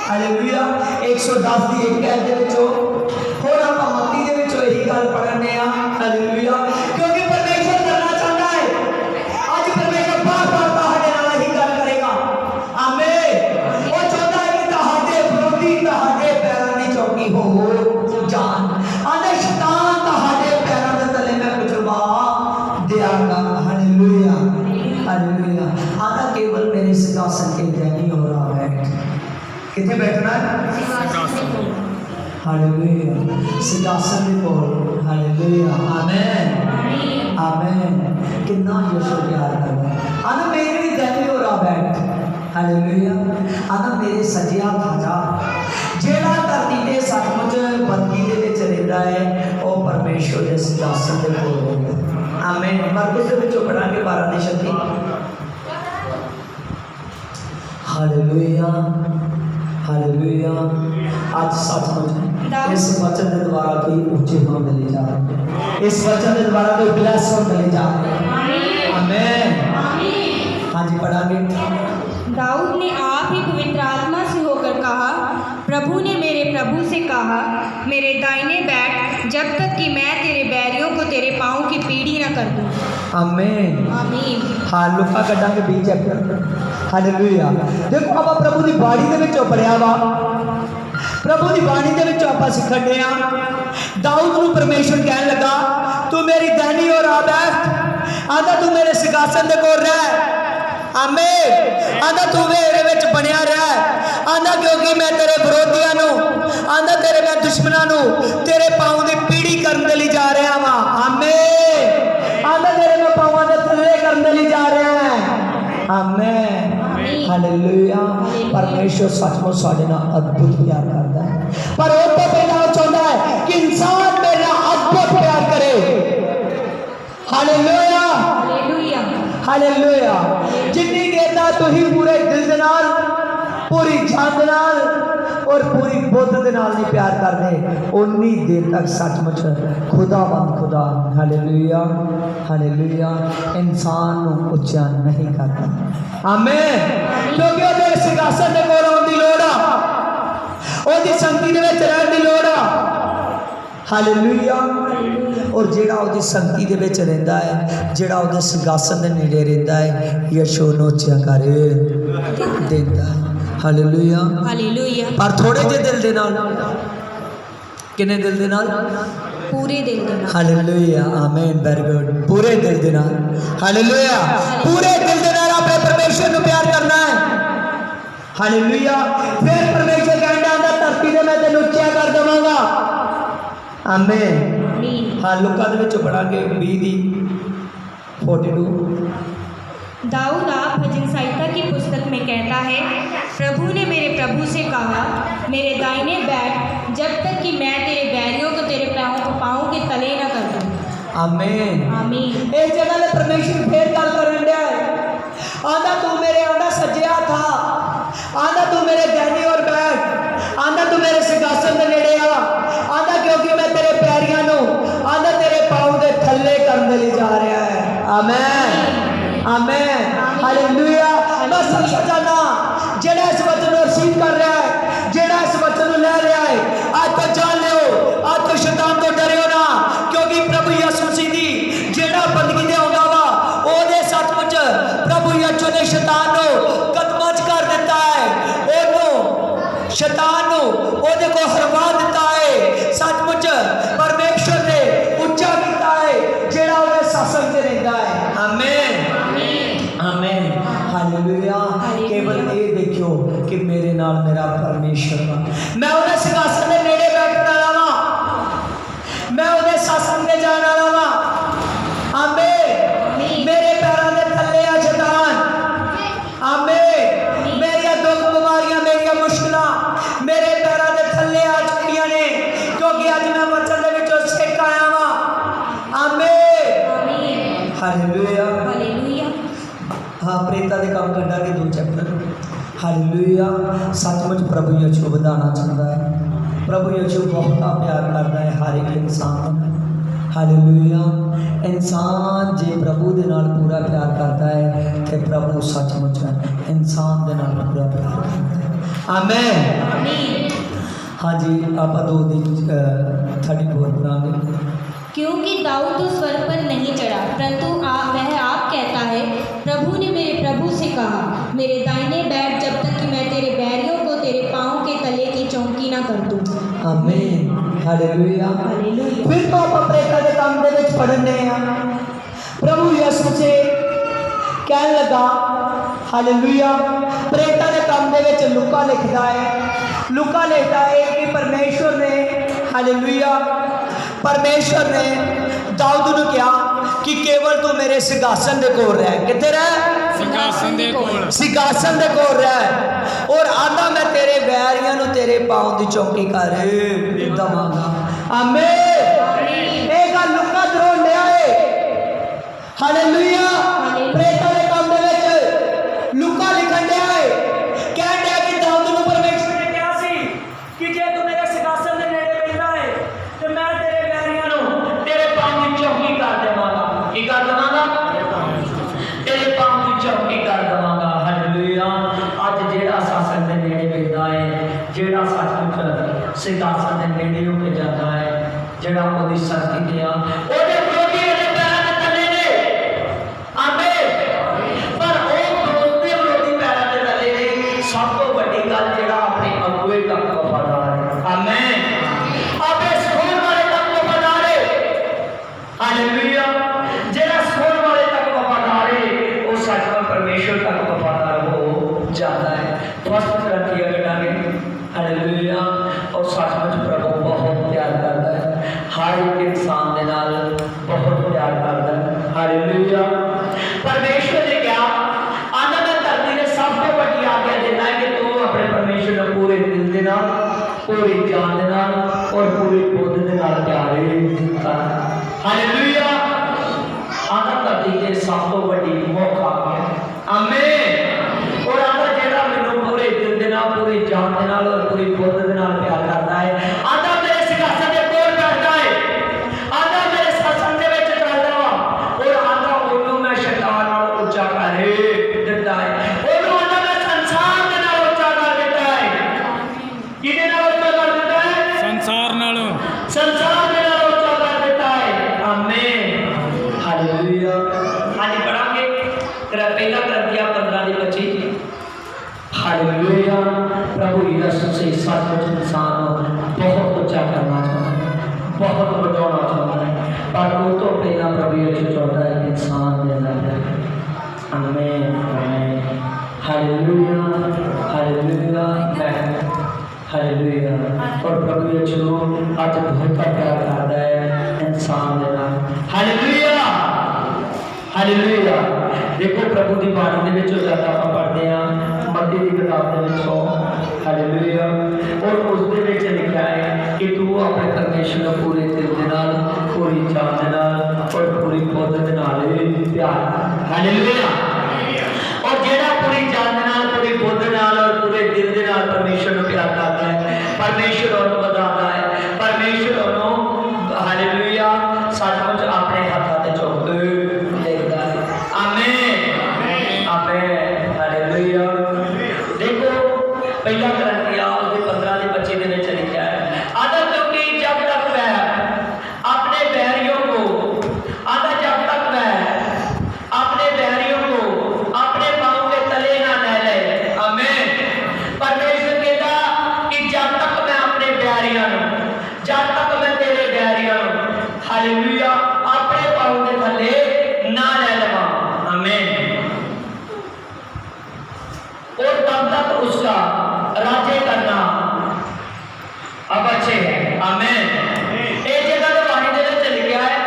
D: हालेलुया। 110 दी एक ऐत दे विचों होर आप मत्ती दे विचों यही गल पढ़ने आ। हालेलुया। क्योंकि परमेश्वर करना चाहता है आज परमेश्वर बार-बार तुहाडे नाल ही गल करेगा। आमीन। वो चाहता है कि तुहाडे विरोधी तुहाडे पैरां दी चौकी हो जान। आंदे शैतान तुहाडे पैरां दे तले मैं कुचलवा देंगा। Hallelujah hallelujah. आंदा केवल मेरे सिंहासन के दाहिनी ओर आ बैठ। किथे बैठना है?
E: सिंहासन
D: हालेलुया सिंहासन दे कोल हालेलुया आमेन आमेन कितना यीशु प्यार करदा आना मेरे भी गले हो रहा बैठ हालेलुया आना मेरे सजिया खाजा जेड़ा धरती ते सचमुच बंदी दे विच रहिंदा है ओ परमेश्वर दे सिंहासन दे कोल रहिंदा आमेन मरकुस दे विचों पढ़ांगे 12 दी शक्ति हालेलुया हालेलुया आज सचमुच इस वचन के द्वारा कोई ऊंचे होने ले जा रहे हैं इस वचन के द्वारा कोई ब्लेस होने ले जा रहे हैं आमीन हाँ जी पढ़ांगे
E: दाऊद ने आप ही पवित्र आत्मा से होकर कहा प्रभु ने मेरे प्रभु से कहा मेरे दाहिने बैठ जब तक कि मैं तेरे बैरियों को तेरे पाँव की पीढ़ी न कर दूं
D: आमीन
E: आमीन
D: हाँ लुका कटांगे 20 चैप्टर हालेलुया देखो आप प्रभु की बाड़ी दे विचों पढ़िया वा प्रभु की बाणी दे विचों आपां सिखण दे आ दाऊद नूं परमेश्वर कहन लगा तू मेरी दाहिनी ओर आ बैठ आंदा तू मेरे सिंहासन दे कोल रह आमीन आंदा तू मेरे विच बनिया रह आंदा क्योंकि मैं तेरे विरोधियां नूं आंदा तेरे मैं दुश्मनां नूं तेरे पाँव दी पीढ़ी करन दे लई जा रहा वां आमीन आंदा तेरे मैं पाँवां दे थल्ले करन दे लई जा रहा है आमीन हालेलुया परमेश्वर सचमुच साडे नाल अद्भुत प्यार करता है पर वो तो पहला चाहता है कि इंसान मेरे नाल अद्भुत प्यार करे हालेलुया
E: हालेलुया
D: हालेलुया जितनी देर तक तुही पूरे दिल दे नाल पूरी जान दे नाल और पूरी बुद्ध दे नाल नहीं प्यार करते उन्नी देर तक सचमुच खुदावंद खुदा हालेलुया हालेलुया इंसान नूं उच्चा नहीं करता आमीन क्योंकि वो सिंहासन दे कोल आउण दी लोड़ आ ओदी संगति दे विच रहण दी लोड़ आ हालेलुया और जेड़ा ओदी संगति दे विच रहिंदा है जेड़ा ओदे सिंहासन दे नेड़े रहिंदा है यीशु नूं उच्चा कर देंदा है हालेलुया
E: हालेलुया
D: पर थोड़े जे दिल दे नाल किने दिल दे नाल
E: पूरे दिल दे नाल
D: हालेलुया आमीन वेरी गुड पूरे दिल दे नाल हालेलुया पूरे दिल दे नाल अपने परमेश्वर नूं प्यार करना है हालेलुया फिर परमेश्वर कहंदा आंदा धरती दे मैं तैनूं उच्चा कर देवांगा आमीन
E: आमीन
D: हाँ लुका दे विच पढ़ांगे 20 दी 42
E: दाऊद आप भजन संहिता की पुस्तक में कहता है प्रभु ने मेरे प्रभु से कहा मेरे दाहिने बैठ जब तक कि मैं तेरे बैरियों को तेरे पाँव के तले न कर दूं
D: आमीन
E: आमीन
D: इस जगह पे परमेश्वर फिर गल करन दिया है आंदा तू मेरे आंदा सज्जिया था आंदा तू मेरे दाहिनी ओर बैठ आंदा तू मेरे सिंहासन दे नेड़े आ आंदा क्योंकि मैं तेरे पैरियां नूं आंदा तेरे पाँव दे थल्ले करन दे लई जा रहा है आमीन आमीन हालेलुया मैं सबसे जाना जेड़ा इस वचन को रिसीव कर रहा है जेड़ा इस वचन को ले रहा है आज तो जान लियो आज तो शैतान तो डरियो ना क्योंकि प्रभु यीशु मसीह दी जेड़ा बंदगी दे होगा वा ओदे सचमुच प्रभु यीशु ने शैतान को कदमच कर देता है ओनो शैतान को ओदे को हरवा देता है सचमुच परमेश्वर ने उच्चा किया है जेड़ा ओदे शासन च रहंदा है आमीन आमीन हालेलुया केवल ये देखियो कि मेरे नाल मेरा परमेश्वर मैं उन्हें सिंहासन के नेड़े बैठने वाला वां मैं उन्हें शासन में जाने वाला वां आमीन मेरे पैरों के थल्ले आ शैतान आमीन मेरी दुख बीमारियां मेरी मुश्किलां मेरे पैरों के थल्ले आ चुकियां ने क्योंकि आज मैं वचन दे विचों सिख आया वां आमीन हालेलुया
E: हालेलुया
D: हाँ प्रेता के काम करना के 2 चैप्टर हालेलुया सचमुच प्रभु यीशु बताना चाहता है प्रभु यीशु बहुत प्यार करता है हर एक इंसान हालेलुया इंसान जे प्रभु दे नाल पूरा प्यार करता है तो प्रभु सचमुच इंसान दे नाल पूरा प्यार करता है आमीन
E: आमीन
D: हाँ जी आप 2 दी 34 पढ़ांगे
E: क्योंकि दाऊद तो स्वर्ग पर नहीं चढ़ा परंतु वह आप कहता है प्रभु ने मेरे प्रभु से कहा मेरे दाहिने बैठ जब तक कि मैं तेरे बैरियों को तेरे पाँव के तले की चौकी ना कर दूं
D: आमीन हालेलुया
E: हालेलुया
D: फिर तो आप प्रेता के काम दे विच पढ़ने हैं प्रभु यीशु से कहने लगा हालेलुया प्रेता के काम दे विच लुका लिखता है कि परमेश्वर ने हालेलुया। परमेश्वर ने दाऊद ਨੂੰ ਕਿਹਾ कि केवल तू मेरे सिंहासन दे कोल रह। किथे रह?
E: सिंहासन दे कोल।
D: सिंहासन दे कोल रह। और आंदा मैं तेरे बैरियां नु तेरे पांव दी चौकी कर दवांगा। आमीन। ਇਹ ਗੱਲ ਲੁਕਾ ਦਰੋਂ ਲਿਆ ਏ। हालेलुया। प्रेरितां दे काम दे विच लुका लिखण दिया है, कह दिया कि दाऊद ਨੂੰ परमेश्वर ने कहा सी कि जे तू मेरे सिंहासन दे नेड़े बैठा है ते मैं तेरे बैरियां ਨੂੰ तेरे पांव ਦੀ चौकी कर देवांगा। की कर देवांगा? तेरे पांव ਦੀ चौकी कर देवांगा। हालेलुया। आज जेड़ा शासन दे नेड़े बैठा है, जेड़ा सचमुच सिंहासन दे नेड़े हो के जाता है, जेड़ा ओदी शक्ति ते आ ओदे विरोधी ओदे पैरां दे थल्ले ने। आमीन। पर ओ विरोधी पैरां दे थल्ले ने। सब तो बड़ी गल जेड़ा अपने अगुए तक वफादार है। आमीन। अपने सोन वाले तक वफादार है। हालेलुया। जेड़ा सोन वाले तक वफादार है वो सचमुच परमेश्वर तक वफादार हो जाता है। फर्स्ट करंथिया कटांगे। हालेलुया। और सचमुच प्रभु बहुत प्यार करता है, हर एक इंसान दे नाल बहुत प्यार करता है। हालेलुया। परमेश्वर ने क्या आंदा मैं धरती ने सब तो बड़ी आज्ञा देना है कि तू अपने परमेश्वर को पूरे दिल दे नाल, पूरी जान दे नाल और पूरी बुद्धि दे नाल प्यार कर। हालेलुया। आंदा धरती ने सब तो बड़ी मौका आज्ञा। आमीन। और आंदा जेड़ा मैनू पूरे दिल दे नाल, पूरी जान दे नाल और पूरी बुद्धि दे नाल प्यार करता है, आंदा मेरे सिंहासन दे कोल बैठदा है, आंदा मेरे सिंहासन दे विच चलदा वा और आंदा ओनू मैं शैतान नाल ऊंचा कर दित्ता है। ओनू आंदा मैं संसार दे नाल ऊंचा कर दित्ता है। किदे नाल ऊंचा कर दित्ता है?
E: संसार नालों।
D: संसार दे नाल ऊंचा कर दित्ता है। आमीन। हालेलुया। आज पढ़ांगे तेरा पहला करंथिया 15:25। हालेलुया। प्रभु यीशु से सचमुच इंसान बहुत ऊंचा करना चाहता है, बहुत बढ़ाना चाहता है, पर वो तो पहला प्रभु यीशु चाहता है इंसान दे अंदर। आमीन। आमीन। हालेलुया। हालेलुया। हालेलुया। और प्रभु यीशु आज बहुत प्यार करता है इंसान दे नाल। हालेलुया। हालेलुया। देखो प्रभु की बाणी दे विच जद आपां पढ़दे हां मत्ती दी किताब दे विचों। हालेलुया। और उस दे विच लिखा है कि तू अपने परमेश्वर को पूरे दिल दे नाल, पूरी जान दे नाल और पूरी बुद्धि दे नाल प्यार। हालेलुया। और जेड़ा पूरी जान दे नाल, पूरी बुद्धि दे नाल और पूरे दिल दे नाल परमेश्वर को प्यार करता है, परमेश्वर उन्हें बताता है, परमेश्वर उन्हें हालेलुया सचमुच अपने हाथों ते चुक लेता है। आमीन। आमीन। हालेलुया। देखो पहला करंथिया 15:25 दे विच लिखा है, आधा क्योंकि जब तक वह अपने बैरियों को, आधा जब तक वह अपने बैरियों को अपने पांव के तले ना ले ले। आमीन। परमेश्वर कहता कि जब तक मैं अपने बैरियों, जब तक मैं तेरे बैरियों, हालेलुया, अपने पांव के थले ना ले लवा। आमीन। और तब तक उसका राज्य करना अब अच्छे है। आमीन। एक जगह तो वाणी दे विच लिखा है,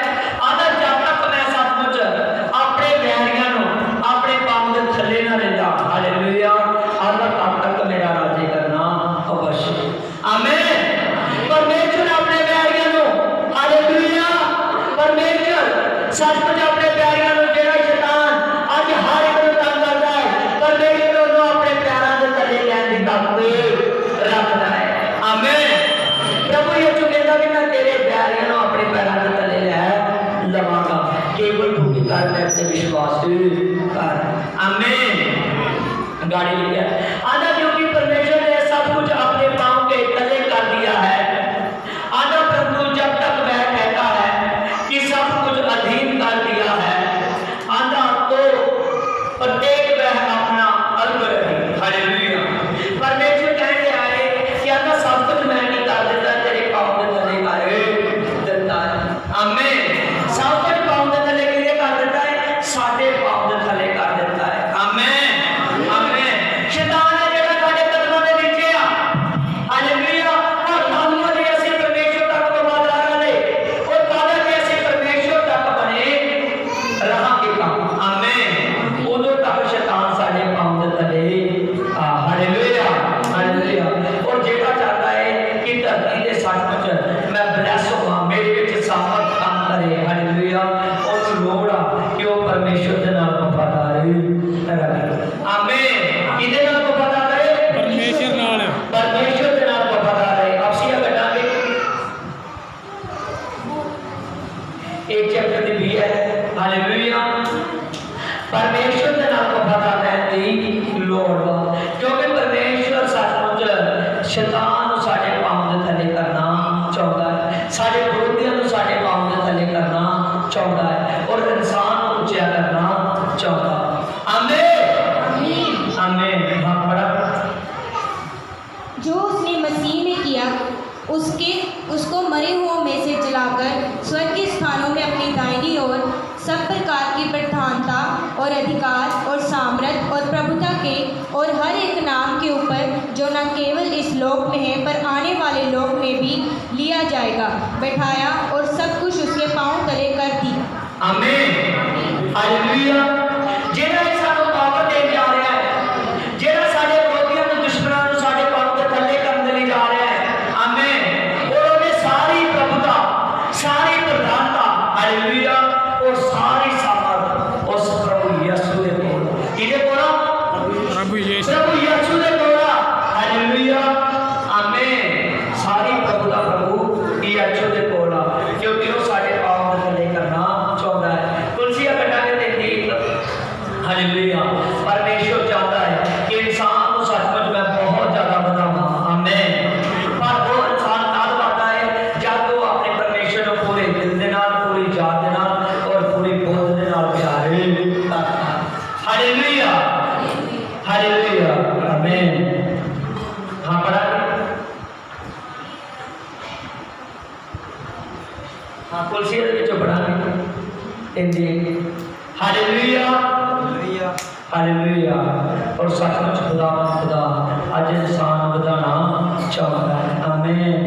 D: आधा जब तक मैं सचमुच अपने बैरियां नु अपने पांव दे थले ना लेंदा। हालेलुया। आधा तब तक मेरा राज्य करना अवश्य है। आमीन। परमेश्वर अपने बैरियां नु हालेलुया
E: उसको मरे हुओं में से जलाकर स्वर्ग के स्थानों में अपनी दाहिनी ओर सब प्रकार की प्रधानता और अधिकार और सामर्थ और प्रभुता के और हर एक नाम के ऊपर जो न केवल इस लोक में है पर आने वाले लोक में भी लिया जाएगा, बैठाया और सब कुछ उसके पांव तले कर दी।
F: आमीन हालेलुया। जेड़ा सानू पावर दे जा रहा है, जेड़ा साडे विरोधियों ਨੂੰ दुश्मनों ਨੂੰ साडे पांव ਦੇ ਥੱਲੇ ਕਰਨ ਦੇ ਲਈ ਜਾ ਰਿਹਾ है। आमीन। और ਉਹਨੇ सारी प्रभुता, सारी प्रधानता, हालेलुया, और सारी सामर्थ उस प्रभु यीशु दे कोल, किदे कोल? प्रभु यीशु दे कोल। हालेलुया आमीन। सारी प्रभुता प्रभु यीशु दे कोल, क्योंकि वो साडे पांव ਦੇ ਥੱਲੇ करना चाहता है। कुलसिया कटा के देती हालेलुया। परमेश्वर चाहता है कि इंसान को सचमुच में बहुत ज्यादा बनावा। आमीन। पर वो इंसान तब पाता है जब वो अपने परमेश्वर को पूरे दिल दे नाल, पूरी जान दे नाल और पूरी बोध दे नाल प्यार करता है। हालेलुया हालेलुया आमीन। हाँ पढ़ा हाँ कुलसिया के विचों पढ़ा इंदी हालेलुया हालेलुया। और सचमुच खुदा आज इंसान बताना चाहता है। आमीन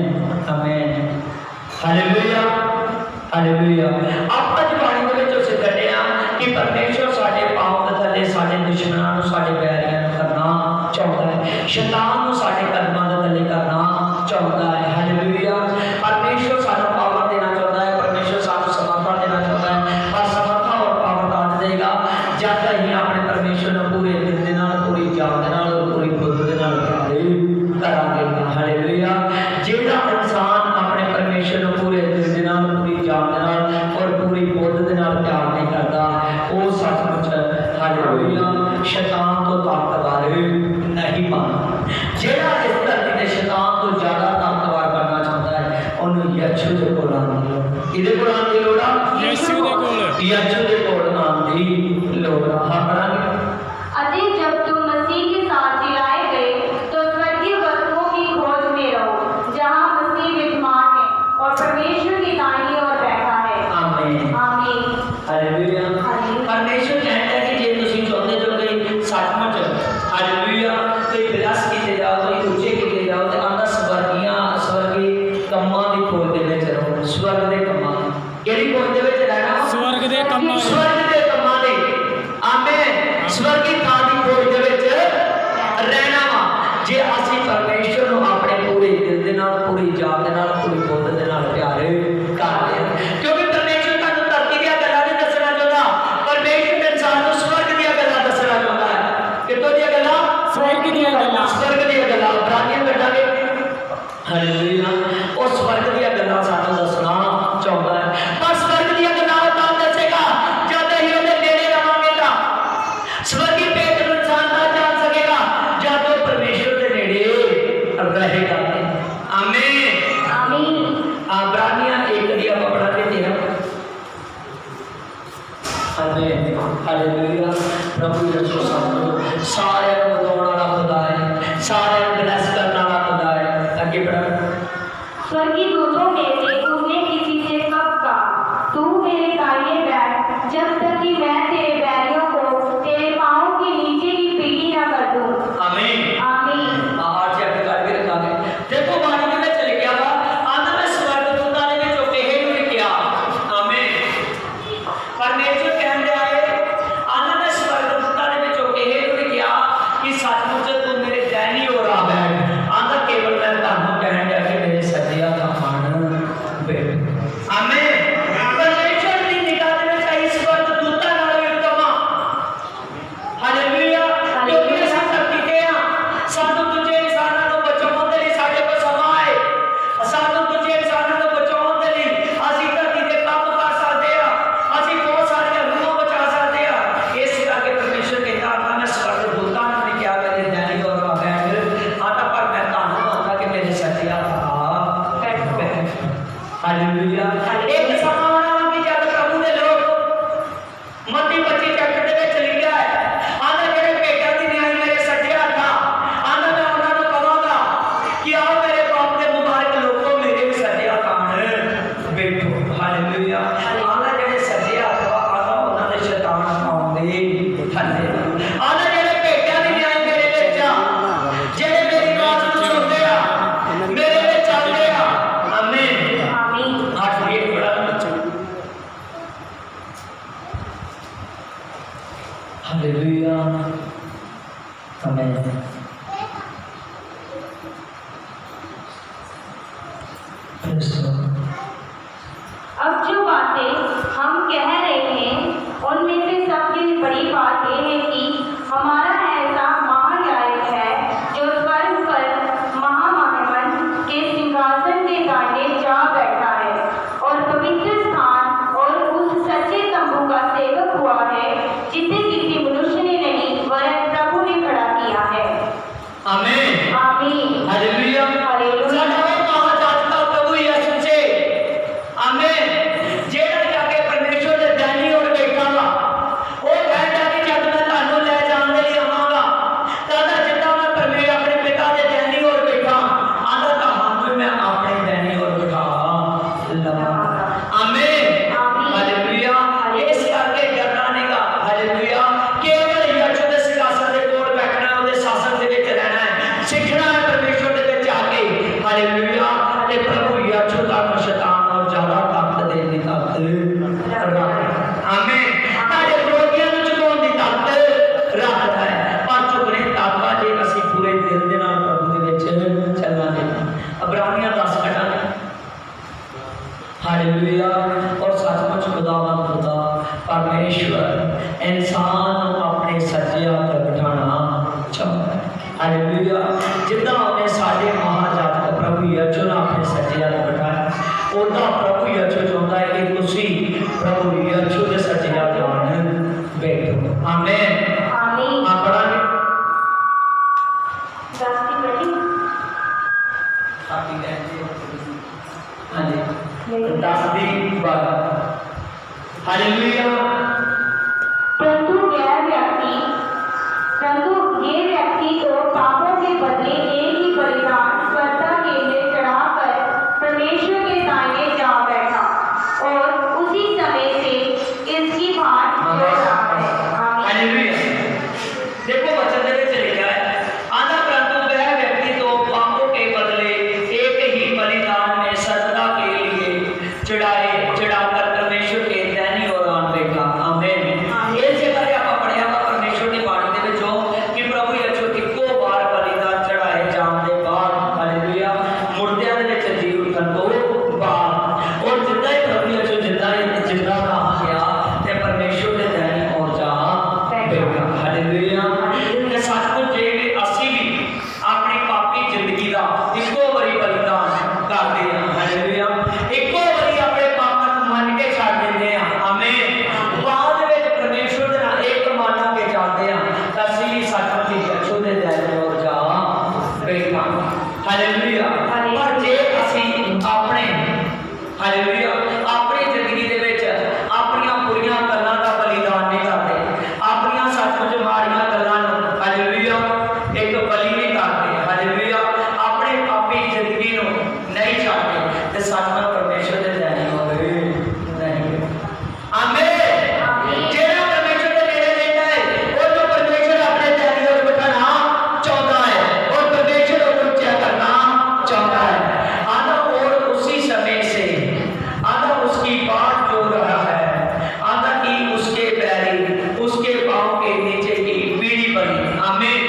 F: आमीन हालेलुया हालेलुया। आप अज बाणी दे विच सिद्धने कि परमेश्वर साडे पांव दे थल्ले साडे दुश्मनां नूं, साडे बैरियां नूं करना चाहता है, शैतान नूं साडे कदमां दे थल्ले करना चाहता है। हालेलुया। परमेश्वर सानूं पावर देना चाहता है, परमेश्वर सानूं समर्पण देना चाहता है, पर समर्पण और पावर ताज देगा जब असीं अपने परमेश्वर नूं पूरे दिल दे नाल, पूरी जान दे नाल और पूरी बुद्ध दे नाल प्यार करांगे। हालेलुया। जेड़ा इंसान अपने परमेश्वर नूं पूरे दिल दे नाल, पूरी जान दे नाल और पूरी बुद्ध दे नाल प्यार नहीं करता, वो सचमुच हालेलुया शैतान तो ताकतवर नहीं पाना। जेड़ा इस धरती दे शैतान तो ज्यादा ताकतवर बनना चाहता है, उन्हें यीशु दे कोल आने दी लोड़। किहदे कोल आने दी लोड़ आ? यीशु दे कोल आने दी लोड़ आ। हाँ पढ़ांगे।
E: अतः जब तुम मसीह के साथ जिलाए गए तो स्वर्गीय वस्तुओं की खोज में रहो, जहाँ मसीह विद्यमान है और परमेश्वर की दाहिनी ओर बैठा है।
F: आमीन
E: आमीन
F: हालेलुया।
E: हालेलुया।
F: परमेश्वर कहता है कि जे तुसीं चाहते जो कि सचमुच हालेलुया कोई विलास कीते जाओ, कोई ऊंचे कीते जाओ, तो आंदा स्वर्गी कम्मां दी खोज दे विच रहो। स्वर्ग दे कम्मां किहड़ी खोज दे विच रहना? स्वर्ग दे कम्मां दे। आमीन। स्वर्गी थां दी खोज दे विच रहना वा। जे असीं परमेश्वर नूं अपने पूरे दिल दे नाल, पूरी जान दे नाल, पूरी बुद्ध दे नाल प्यार करदे हां, क्योंकि परमेश्वर तुहानूं धरती दी गल्लां नहीं दसना चाहता, परमेश्वर इंसान नूं स्वर्ग दी गल्लां दसना चाहता है। कितों दी गल्लां? स्वर्ग दी गल्लां। स्वर्ग दी गल्लां प्राणियां कटांगे। हालेलुया। वो स्वर्ग दी गल्लां सानूं दसना चाहता है, पर स्वर्ग दी गल्लां तां दसेगा जद असीं उहदे नेड़े रहांगे। तां स्वर्गी भेद नूं इंसान तां जान सकेगा जद वो परमेश्वर दे नेड़े रहेगा। आमीन
E: आमीन।
F: इब्रानियां 1 दी आपां पढ़ांगे 13। आमीन हालेलुया। प्रभु यीशु सानूं सारे नूं बताउण वाला खुदा है, सारे नूं ब्लेस करने वाला खुदा है। अगे पढ़ा।
E: स्वर्गीय दूतों में से उसने किसी से कब कहा, तू मेरे दाहिने बैठ जब तक कि मैं तेरे बैरियों को तेरे पाँव के नीचे की पीढ़ी न कर दूं।
F: आमीन
E: आमीन।
F: आज चेक करके रखांगे। देखो बाणी दे विच लिखिया वा, आंदा मैं स्वर्गदूतां दे विचों किहे नूं नहीं किहा। आमीन। परमेश्वर कहंदे आए, आंदा मैं स्वर्गदूतां दे विचों किहे नूं नहीं किहा कि सचमुच तू मेरे दाहिनी ओर आ बैठ। आंदा केवल मैं तुहानूं कहण दिया कि मेरे सज्जे हत्थ आण बैठ। आमीन। परमेश्वर दी निगाह दे विच आई स्वर्गदूतां नाल भी उत्तम आ। हालेलुया। क्योंकि असां धरती ते आ, सानूं दूजे इंसानां नूं बचाउण दे लई साडे कोल समां है, सानूं दूजे इंसानां नूं बचाउण दे लई असीं धरती ते काम कर सकदे आ, असीं बहुत सारीਆਂ रूहां बचा सकदे आ। इस करके परमेश्वर कहता आंदा मैं स्वर्गदूतां नूं नहीं किहा मेरे दैनी और बैठ, आंदा पर मैं तुहानूं आंदा कि मेरे सज्जे हत्थ आ बैठ। हालेलुया। एक समां आउणा कि जद प्रभु दे लोक मत्ती 25 चैप्टर दे विच लिखिया है, आंदा जेड़े भेटां दी न्याई मेरे सज्जे हत्थ आ, आंदा मैं उन्हां नूं कहांगा कि आओ मेरे बाप दे मुबारक लोको मेरे भी सज्जे
E: अब जो बातें हम कह रहे हैं उनमें से सबसे बड़ी बात यह है कि हमारा ऐसा महायाजक है जो स्वर्ग पर महामहिमन के सिंहासन के दाहिने जा बैठा है और पवित्र स्थान और उस सच्चे तंबू का सेवक हुआ है जिसे किसी मनुष्य ने नहीं वरन प्रभु ने खड़ा किया है।
F: आमीन
E: आमीन।
F: हालेलुया।
E: हालेलुया।
F: महाजाजक प्रभु यीशु से आमीन जेड़ा जाके परमेश्वर दे दैनी और बैठागा वो कह जाके जब मैं तानू ले जाने लिए आवांगा दादा जितना मैं परमेश्वर अपने पिता दे दैनी और बैठा आंदा ता हम मैं अपने दैनी और बैठा लवा आमीन हालेलुया। इस करके डरना नहीं का हालेलुया केवल यीशु दे सिंहासन दे कोल बैठना ਉਹਦੇ शासन ਦੇ ਵਿੱਚ रहना है सीखना है परमेश्वर ਦੇ ਵਿੱਚ आके हालेलुया ते प्रभु यीशु का शैतान और ज्यादा ताकत देने ਦੀ ताकत आमीन ताजे ਵਿਰੋਧੀਆਂ ਨੂੰ ਝੁਕਾਉਣ ਦੀ ਤਾਕਤ ਰੱਖਦਾ ਹੈ ਪਰ ਝੁਕਣੇ ਤਾਕਾ ਜੇ ਅਸੀਂ ਪੂਰੇ ਦਿਲ ਦੇ ਨਾਲ ਪ੍ਰਭੂ ਦੇ ਵਿੱਚ ਚੱਲਾਂਗੇ। ਅਬਰਾਨੀਆਂ 10 ਕਟਾਂਗੇ हालेलुया। और सचमुच खुदावंद खुदा परमेश्वर इंसान को अपने सज्जे हाथ बिठाना चाहता है हालेलुया। जितना उन्हें साडे महाजाजक प्रभु यीशु ने अपने सज्जे हाथ बिठाया उदा प्रभु यीशु चाहता है कि तुसी प्रभु यीशु के सज्जे हाथ लान बैठो आमीन।
E: आमीन।
F: आप पढ़ांगे
E: दस्ती बड़ी
F: आपकी हाँ जी 10 दिन 12 हालेलुया।
E: परंतु ये व्यक्ति तो पापों के बदले एक ही बलिदान स्वर्गता के लिए चढ़ाकर परमेश्वर के दाहिने जा बैठा और उसी समय से इसकी बाट जोड़ रहा है। आमीन।
F: हालेलुया। देखो वचन में लिखा है आधा परंतु वह व्यक्ति तो पापों के बदले एक ही बलिदान में सदा के लिए चढ़ाकर परमेश्वर के दैनी और आन बैठा आमीन। ये जगह आप पढ़िया परमेश्वर की बाणी दे विचों कि प्रभु यीशु इक्को बार बलिदान चढ़ाए जाण दे बाद हालेलुया मुर्दियां दे विच जी उठण तो बाद और जिंदा ही प्रभु यीशु जिंदा ना गया ते परमेश्वर के दैनी और जा बैठा हालेलुया। ते सचमुच जे ਅਸੀਂ भी अपनी पापी जिंदगी का इक्को बारी बलिदान करते हैं हालेलुया इक्को बारी अपने पापां ਨੂੰ ਮੰਨ ਕੇ ਛੱਡ ਦਿੰਦੇ ਆ ਆਮੀਨ। ਬਾਅਦ ਵਿੱਚ ਪਰਮੇਸ਼ਵਰ ਦੇ ਨਾਲ ਇੱਕ ਮੰਨ ਕੇ ਜਾਂਦੇ ਆ ਤਾਂ ਅਸੀਂ ਵੀ ਸੱਚਮੁੱਚ ਯਿਸੂ ਦੇ ਦਾਇਰੇ ਵਿੱਚ ਜਾ ਬੈਠਾ ਹਾਲੇਲੂਇਆ। ਪਰ ਜੇ ਅਸੀਂ ਆਪਣੇ ਹਾਲੇਲੂਇਆ ਆਪਣੀ ਜ਼ਿੰਦਗੀ ਦੇ ਵਿੱਚ ਆਪਣੀਆਂ ਬੁਰੀਆਂ ਗੱਲਾਂ ਦਾ ਬਲੀਦਾਨ ਨਹੀਂ ਕਰਦੇ ਆਪਣੀਆਂ ਸੱਚਮੁੱਚ ਮਾੜੀਆਂ ਗੱਲਾਂ ਨੂੰ ਹਾਲੇਲੂਇਆ ਇੱਕ ਬਲੀ ਨਹੀਂ ਕਰਦੇ ਹਾਲੇਲੂਇਆ ਆਪਣੇ ਪਾਪੀ ਜ਼ਿੰਦਗੀ ਨੂੰ ਨਹੀਂ ਛੱਡਦੇ ਤੇ ਸੱਚਮੁੱਚ परमेश्वर दे दैनी होवे नहीं आमीन। जेड़ा परमेश्वर दे नेड़े रहता है वो जो परमेश्वर अपने दैनी और बिठाना चाहता है और परमेश्वर को ऊंचा करना चाहता है आधा और उसी समय से आधा उसकी बाट जो रहा है आधा की उसके पैरी उसके पांव के नीचे की पीढ़ी बनी आमीन।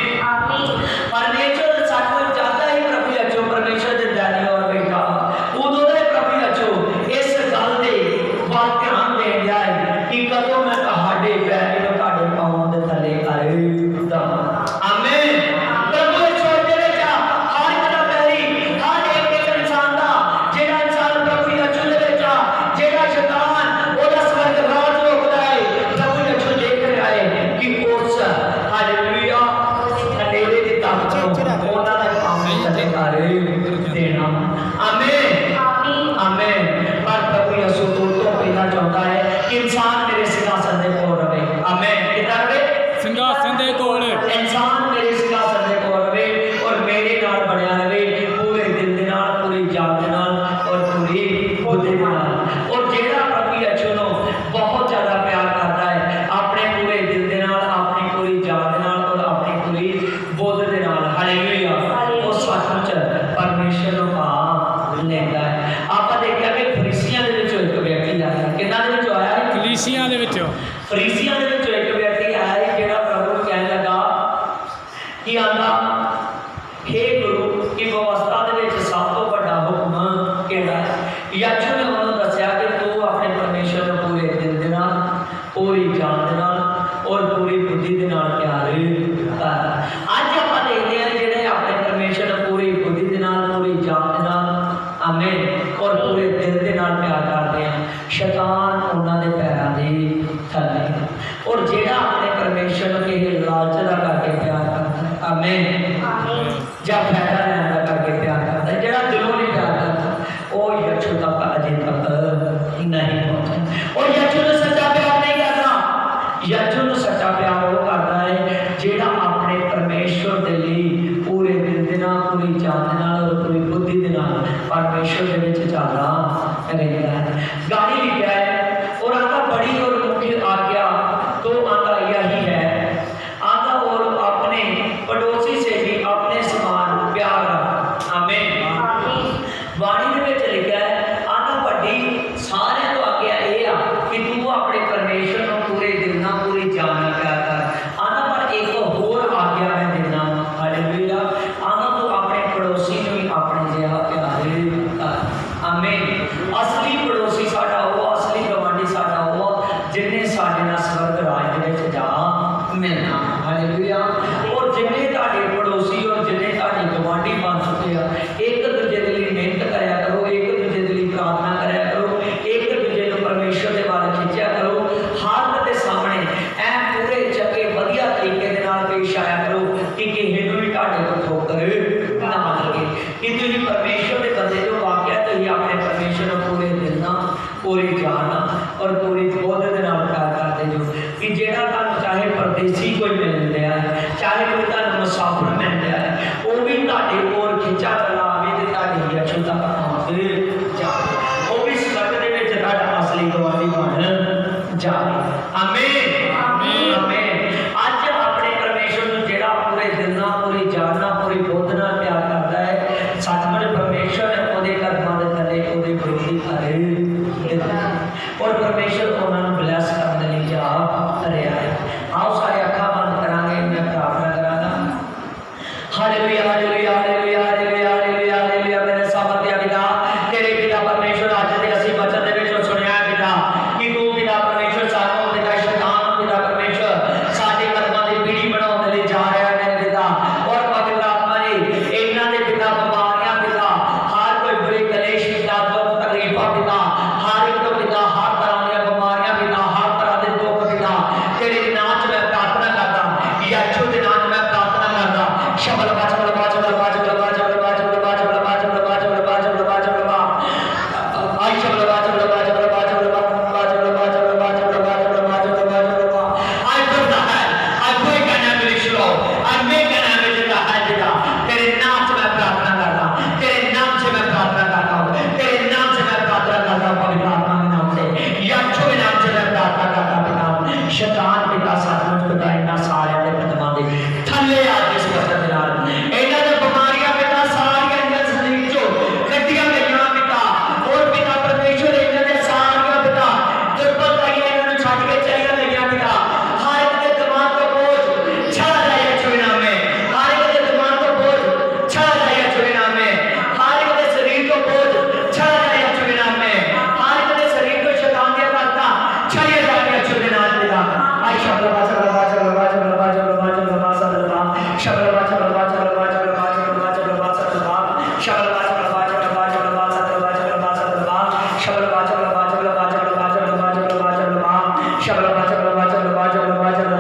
F: परमेश्वर सचमुच चाहता है प्रभु यीशु परमेश्वर दे दैनी और बेटा उदों दे प्रभु यीशु इस गल दे बात ध्यान दे जाए कि कदों मैं ਤੁਹਾਡੇ ਪੈਰ ਨੂੰ ਤੁਹਾਡੇ ਪਾਉਂ ਦੇ ਥੱਲੇ ਆਏਗਾ ਆਮੀਨ। ਪ੍ਰਭੂ ਯੀਸ਼ੂ ਦੇ ਵਿੱਚ ਹਰ ਇੱਕ ਦਾ ਪੈਰੀ ਹਰ ਇੱਕ ਇਨਸਾਨ ਦਾ ਜਿਹੜਾ ਇਨਸਾਨ ਪ੍ਰਭੂ ਯੀਸ਼ੂ ਦੇ ਵਿੱਚ ਜਿਹੜਾ ਸ਼ੈਤਾਨ ਉਹਦਾ ਸਵਰਗ ਰਾਜ ਰੋਕਦਾ ਹੈ ਪ੍ਰਭੂ ਯੀਸ਼ੂ ਦੇਖ ਰਿਹਾ ਹੈ ਕਿ ਉਸ ਹਾਲੇਲੂਇਆ ਹਨੇਰੇ ਦੀ ਤਾਕਤ ਨੂੰ ਉਹਨਾਂ ਦੇ ਪਾਉਂ ਥੱਲੇ ਆਰੇ ਦੇਣਾ आमीन आमीन। पर प्रभु यीशु तो पहला चाहता है कि इंसान मेरे सिंहासन दे कोल रहे आमीन। किधर रहे
B: सिंहासन दे कोल
F: इंसान मेरे सिंहासन दे कोल रहे और मेरे नाल बनया रहे पूरे दिल दे नाल पूरी जान दे नाल और पूरी बुद्धि दे नाल और जेड़ा प्रभु यीशु नु बहुत ज्यादा प्यार करता है अपने पूरे दिल दे नाल अपनी पूरी जान दे नाल और अपनी पूरी बुद्धि दे नाल हालेलुया वो सचमुच परमेश्वर नु पा लेता है। आप देखा कि फरीसियां दे विचों एक व्यक्ति आया किदां दे विचों आया
B: कलीसिया दे विचों
F: फरीसियां दे विचों एक व्यक्ति आया जेड़ा प्रभु कहने लगा कि आंदा हे गुरु की व्यवस्था दे विच सब तो बड़ा हुक्म केड़ा है और पूरे दिल के नाल प्यार करते हैं, शैतान उन्होंने पैरों के थले। और जेड़ा अपने परमेश्वर को किसी लालच का करके प्यार करता है, आमीन, या फायदा लैन का करके प्यार करता है, जेड़ा दिलों नहीं प्यार करता वो यीशु तक अजे तक नहीं पहुंचा। और यीशु ने सच्चा प्यार नहीं करता, यीशु ने सच्चा प्यार वो करता है जेड़ा अपने परमेश्वर के लिए पूरे दिल के नाल, पूरी जान के नाल और पूरी बुद्धि के नाल परमेश्वर के विच चलदा रहता है। गाड़ी लिखा है और आका बड़ी और मुख्य आज्ञा तो आका यही है, आका और अपने पड़ोसी से भी अपने समान प्यार रख, आमीन। वाणी के विच लिखा है आका बड़ी सारे तो आज्ञा ये आ कि तू अपने परमेश्वर को पूरे दिल नाल, पूरी जान नाल प्यार कर। आका पर एक होर आज्ञा मैं देना, हालेलुया, आका तू अपने पड़ोसी को भी अपने जिहा प्यार कर, आमीन। असली पड़ोसी साडा वो, असली गवांडी साडा वो जिन्हें साडे नाल स्वर्ग राज दे विच जा मिलना, हालेलुया। और जिन्हें तुहाडे पड़ोसी और जिन्हें तुहाडे गवांडी बन चुके हैं, एक दूजे के लिए मेहनत करया करो, एक दूजे के लिए प्रार्थना करया करो, एक दूजे को परमेश्वर के वाल खिंचा करो, हर के सामने ऐ पूरे चंगे वधिया तरीके के नाल पेश आया करो कि किसी को भी तुहाडे को ठोकर ना लगे, कि तुसीं परमेश्वर के बंदे जो वाकया तुसीं अपने परमेश्वर को पूरे दिल नाल, पूरी जान और पूरी बोध के नाल प्यार करते जो, कि जेड़ा तुहानूं चाहे परदेसी कोई मिल रहा है, चाहे कोई तुहानूं मुसाफिर मिल रहा है, वो भी तुहाडे कोल खिंचा चला आवे ते तुहाडी यीशु तक पहुंच जाए, वो भी स्वर्ग दे विच तुहाडा असली गवाही बन जाए, आमीन, आमीन। अज अपने परमेश्वर नूं जेड़ा पूरे दिल नाल, पूरी जान नाल, पूरी बोध नाल प्यार करता है, सचमुच परमेश्वर ਉਹਦੇ ਕਰਮਾਂ ਦੇ ਥੱਲੇ ਉਹਦੇ ਵਿਰੋਧੀ खड़े और परमेश्वर उन्होंने ब्लैस करने लिए जा रहा है। आओ सारे अखा बंद करांगे, मैं प्रार्थना करांगा। Hallelujah, hallelujah, hallelujah, hallelujah, hallelujah, hallelujah. मेरे सामर्थ्य पिता, तेरे पिता परमेश्वर आज दे ਅਸੀਂ वचन ਦੇ ਵਿੱਚ ਸੁਣਿਆ पिता कि तू पिता परमेश्वर ਸਾਨੂੰ पिता शैतान पिता परमेश्वर ਸਾਡੇ ਕਰਮਾਂ ਦੀ ਪੀੜੀ ਬਣਾਉਣ ਦੇ ਲਈ ਜਾ ਰਿਹਾ है मेरे पिता। और पवित्र आत्मा जी ਇਹਨਾਂ ਦੇ पिता बीमारियां पिता, हर कोई बुरे कलेश पिता, दुख तकलीफां पिता, हर एक तो पिता हर तरह दी बीमारियां पिता, हर तरह दे दुख पिता तेरे नाम च मैं प्रार्थना करदा, यीशु दे नाम च मैं प्रार्थना करदा। शबल बाचल बाचल बाचल बाचल बाचल बाचल बाचल बाचल बाचल बाचल आई शबल बाचल बाचल बाचल बाचल बाचल बाचल बाचल बाचल बाचल आई करता है, आई कोई कहना मेरे श्लो, आई मैं कहना मेरे का है पिता, तेरे नाम से मैं प्रार्थना करता, तेरे नाम से मैं प्रार्थना करता हूं, तेरे नाम से मैं प्रार्थना करता हूं, पवित्र आत्मा के नाम से, यीशु के नाम से मैं प्रार्थना करता पिता। शैतान पिता सचमुच पिता इन्हां सारियां दे कदमां दे थल्ले आ जिस वक्त दे नाल इन्हां दे बीमारियां पिता सारियां इन्हां शरीर चों कड्डियां गईयां पिता। और पिता परमेश्वर इन्हां दे सारियां पिता दुर्बलताइयां इन्हां नूं छड्ड के चलियां गईयां पिता। हर एक दे दिमाग तो बोझ छड़ा जाए यीशु के नाम में, हर एक दे दिमाग तो बोझ छड़ा जाए यीशु के नाम में, हर एक दे शरीर तो बोझ छड़ा जाए यीशु के नाम में, हर एक दे शरीर को शैतान दे करता छड़िए जाए यीशु के नाम पिता। आई शब्द बाचल बाचल बाचल बाचल बाचल बाचल शब्द बाचल बाचल बाचल बाचल बाचल बाचल शब्द बाचल बाचल बाचल बाचल बाचल बाचल शब्द बाचल बाचल बाचल बाचल बाचल बाचल शब्द बाचल बाचल बाचल बाचल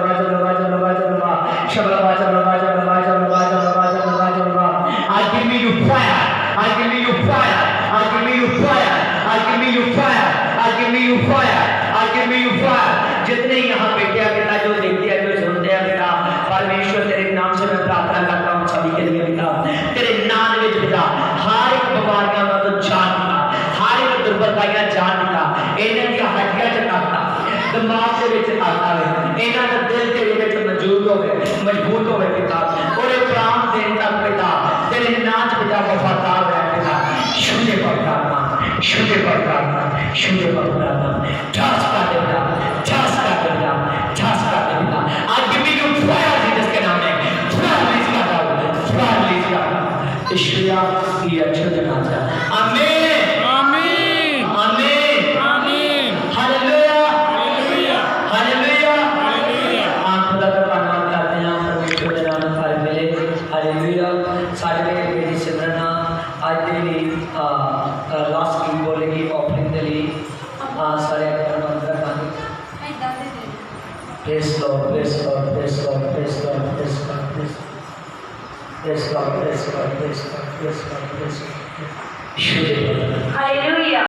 F: बाचल बाचल बाचल शब्द बाचल बाचल बाचल बाचल बाचल बाचल I give me your fire, I give me your fire, I give me your fire, I give me your fire, I give me your fire, I give me your fire। जितने यहाँ बैठे हैं पिता, जो देखते हैं, जो सुनते हैं पिता, परमेश्वर तेरे नाम से मैं प्रार्थना करता हूँ सभी के लिए पिता, तेरे नाम में पिता हर एक बीमारियां का तो जान पिता, हर एक दुर्बलताइयां जान पिता, इन्हां दी हड्डियां च काटा, दिमाग के विच काटा है, इन्हां दा दिल तेरे विच मौजूद होवे, मजबूत होवे पिता। और ये प्राण देन तक पिता तेरे नाम च पिता वफादार रहे पिता। शुद्ध पवित्र आत्मा, शुद्ध पवित्र आत्मा, शुद्ध पवित्र आत्मा ठस कर दे पिता, ठस कर दे पिता, ठस कर दे पिता। आज give me you fire Jesus के नाम में, फायर रिलीज कर दो, फायर रिलीज कर दो ईश्वरिया की अच्छे दिन आ जा। आमीन, आमीन, आमीन, आमीन, हालेलुया, हालेलुया, हालेलुया, हालेलुया। आप खुदा का धन्यवाद करते हैं परमेश्वर के नाम में फल मिले, हालेलुया। सारे मेरी सिमरना आज के लिए last Praise God, praise God, praise God, praise God, praise God, praise God, praise God, praise God, praise God, praise God, praise God.
G: Hallelujah.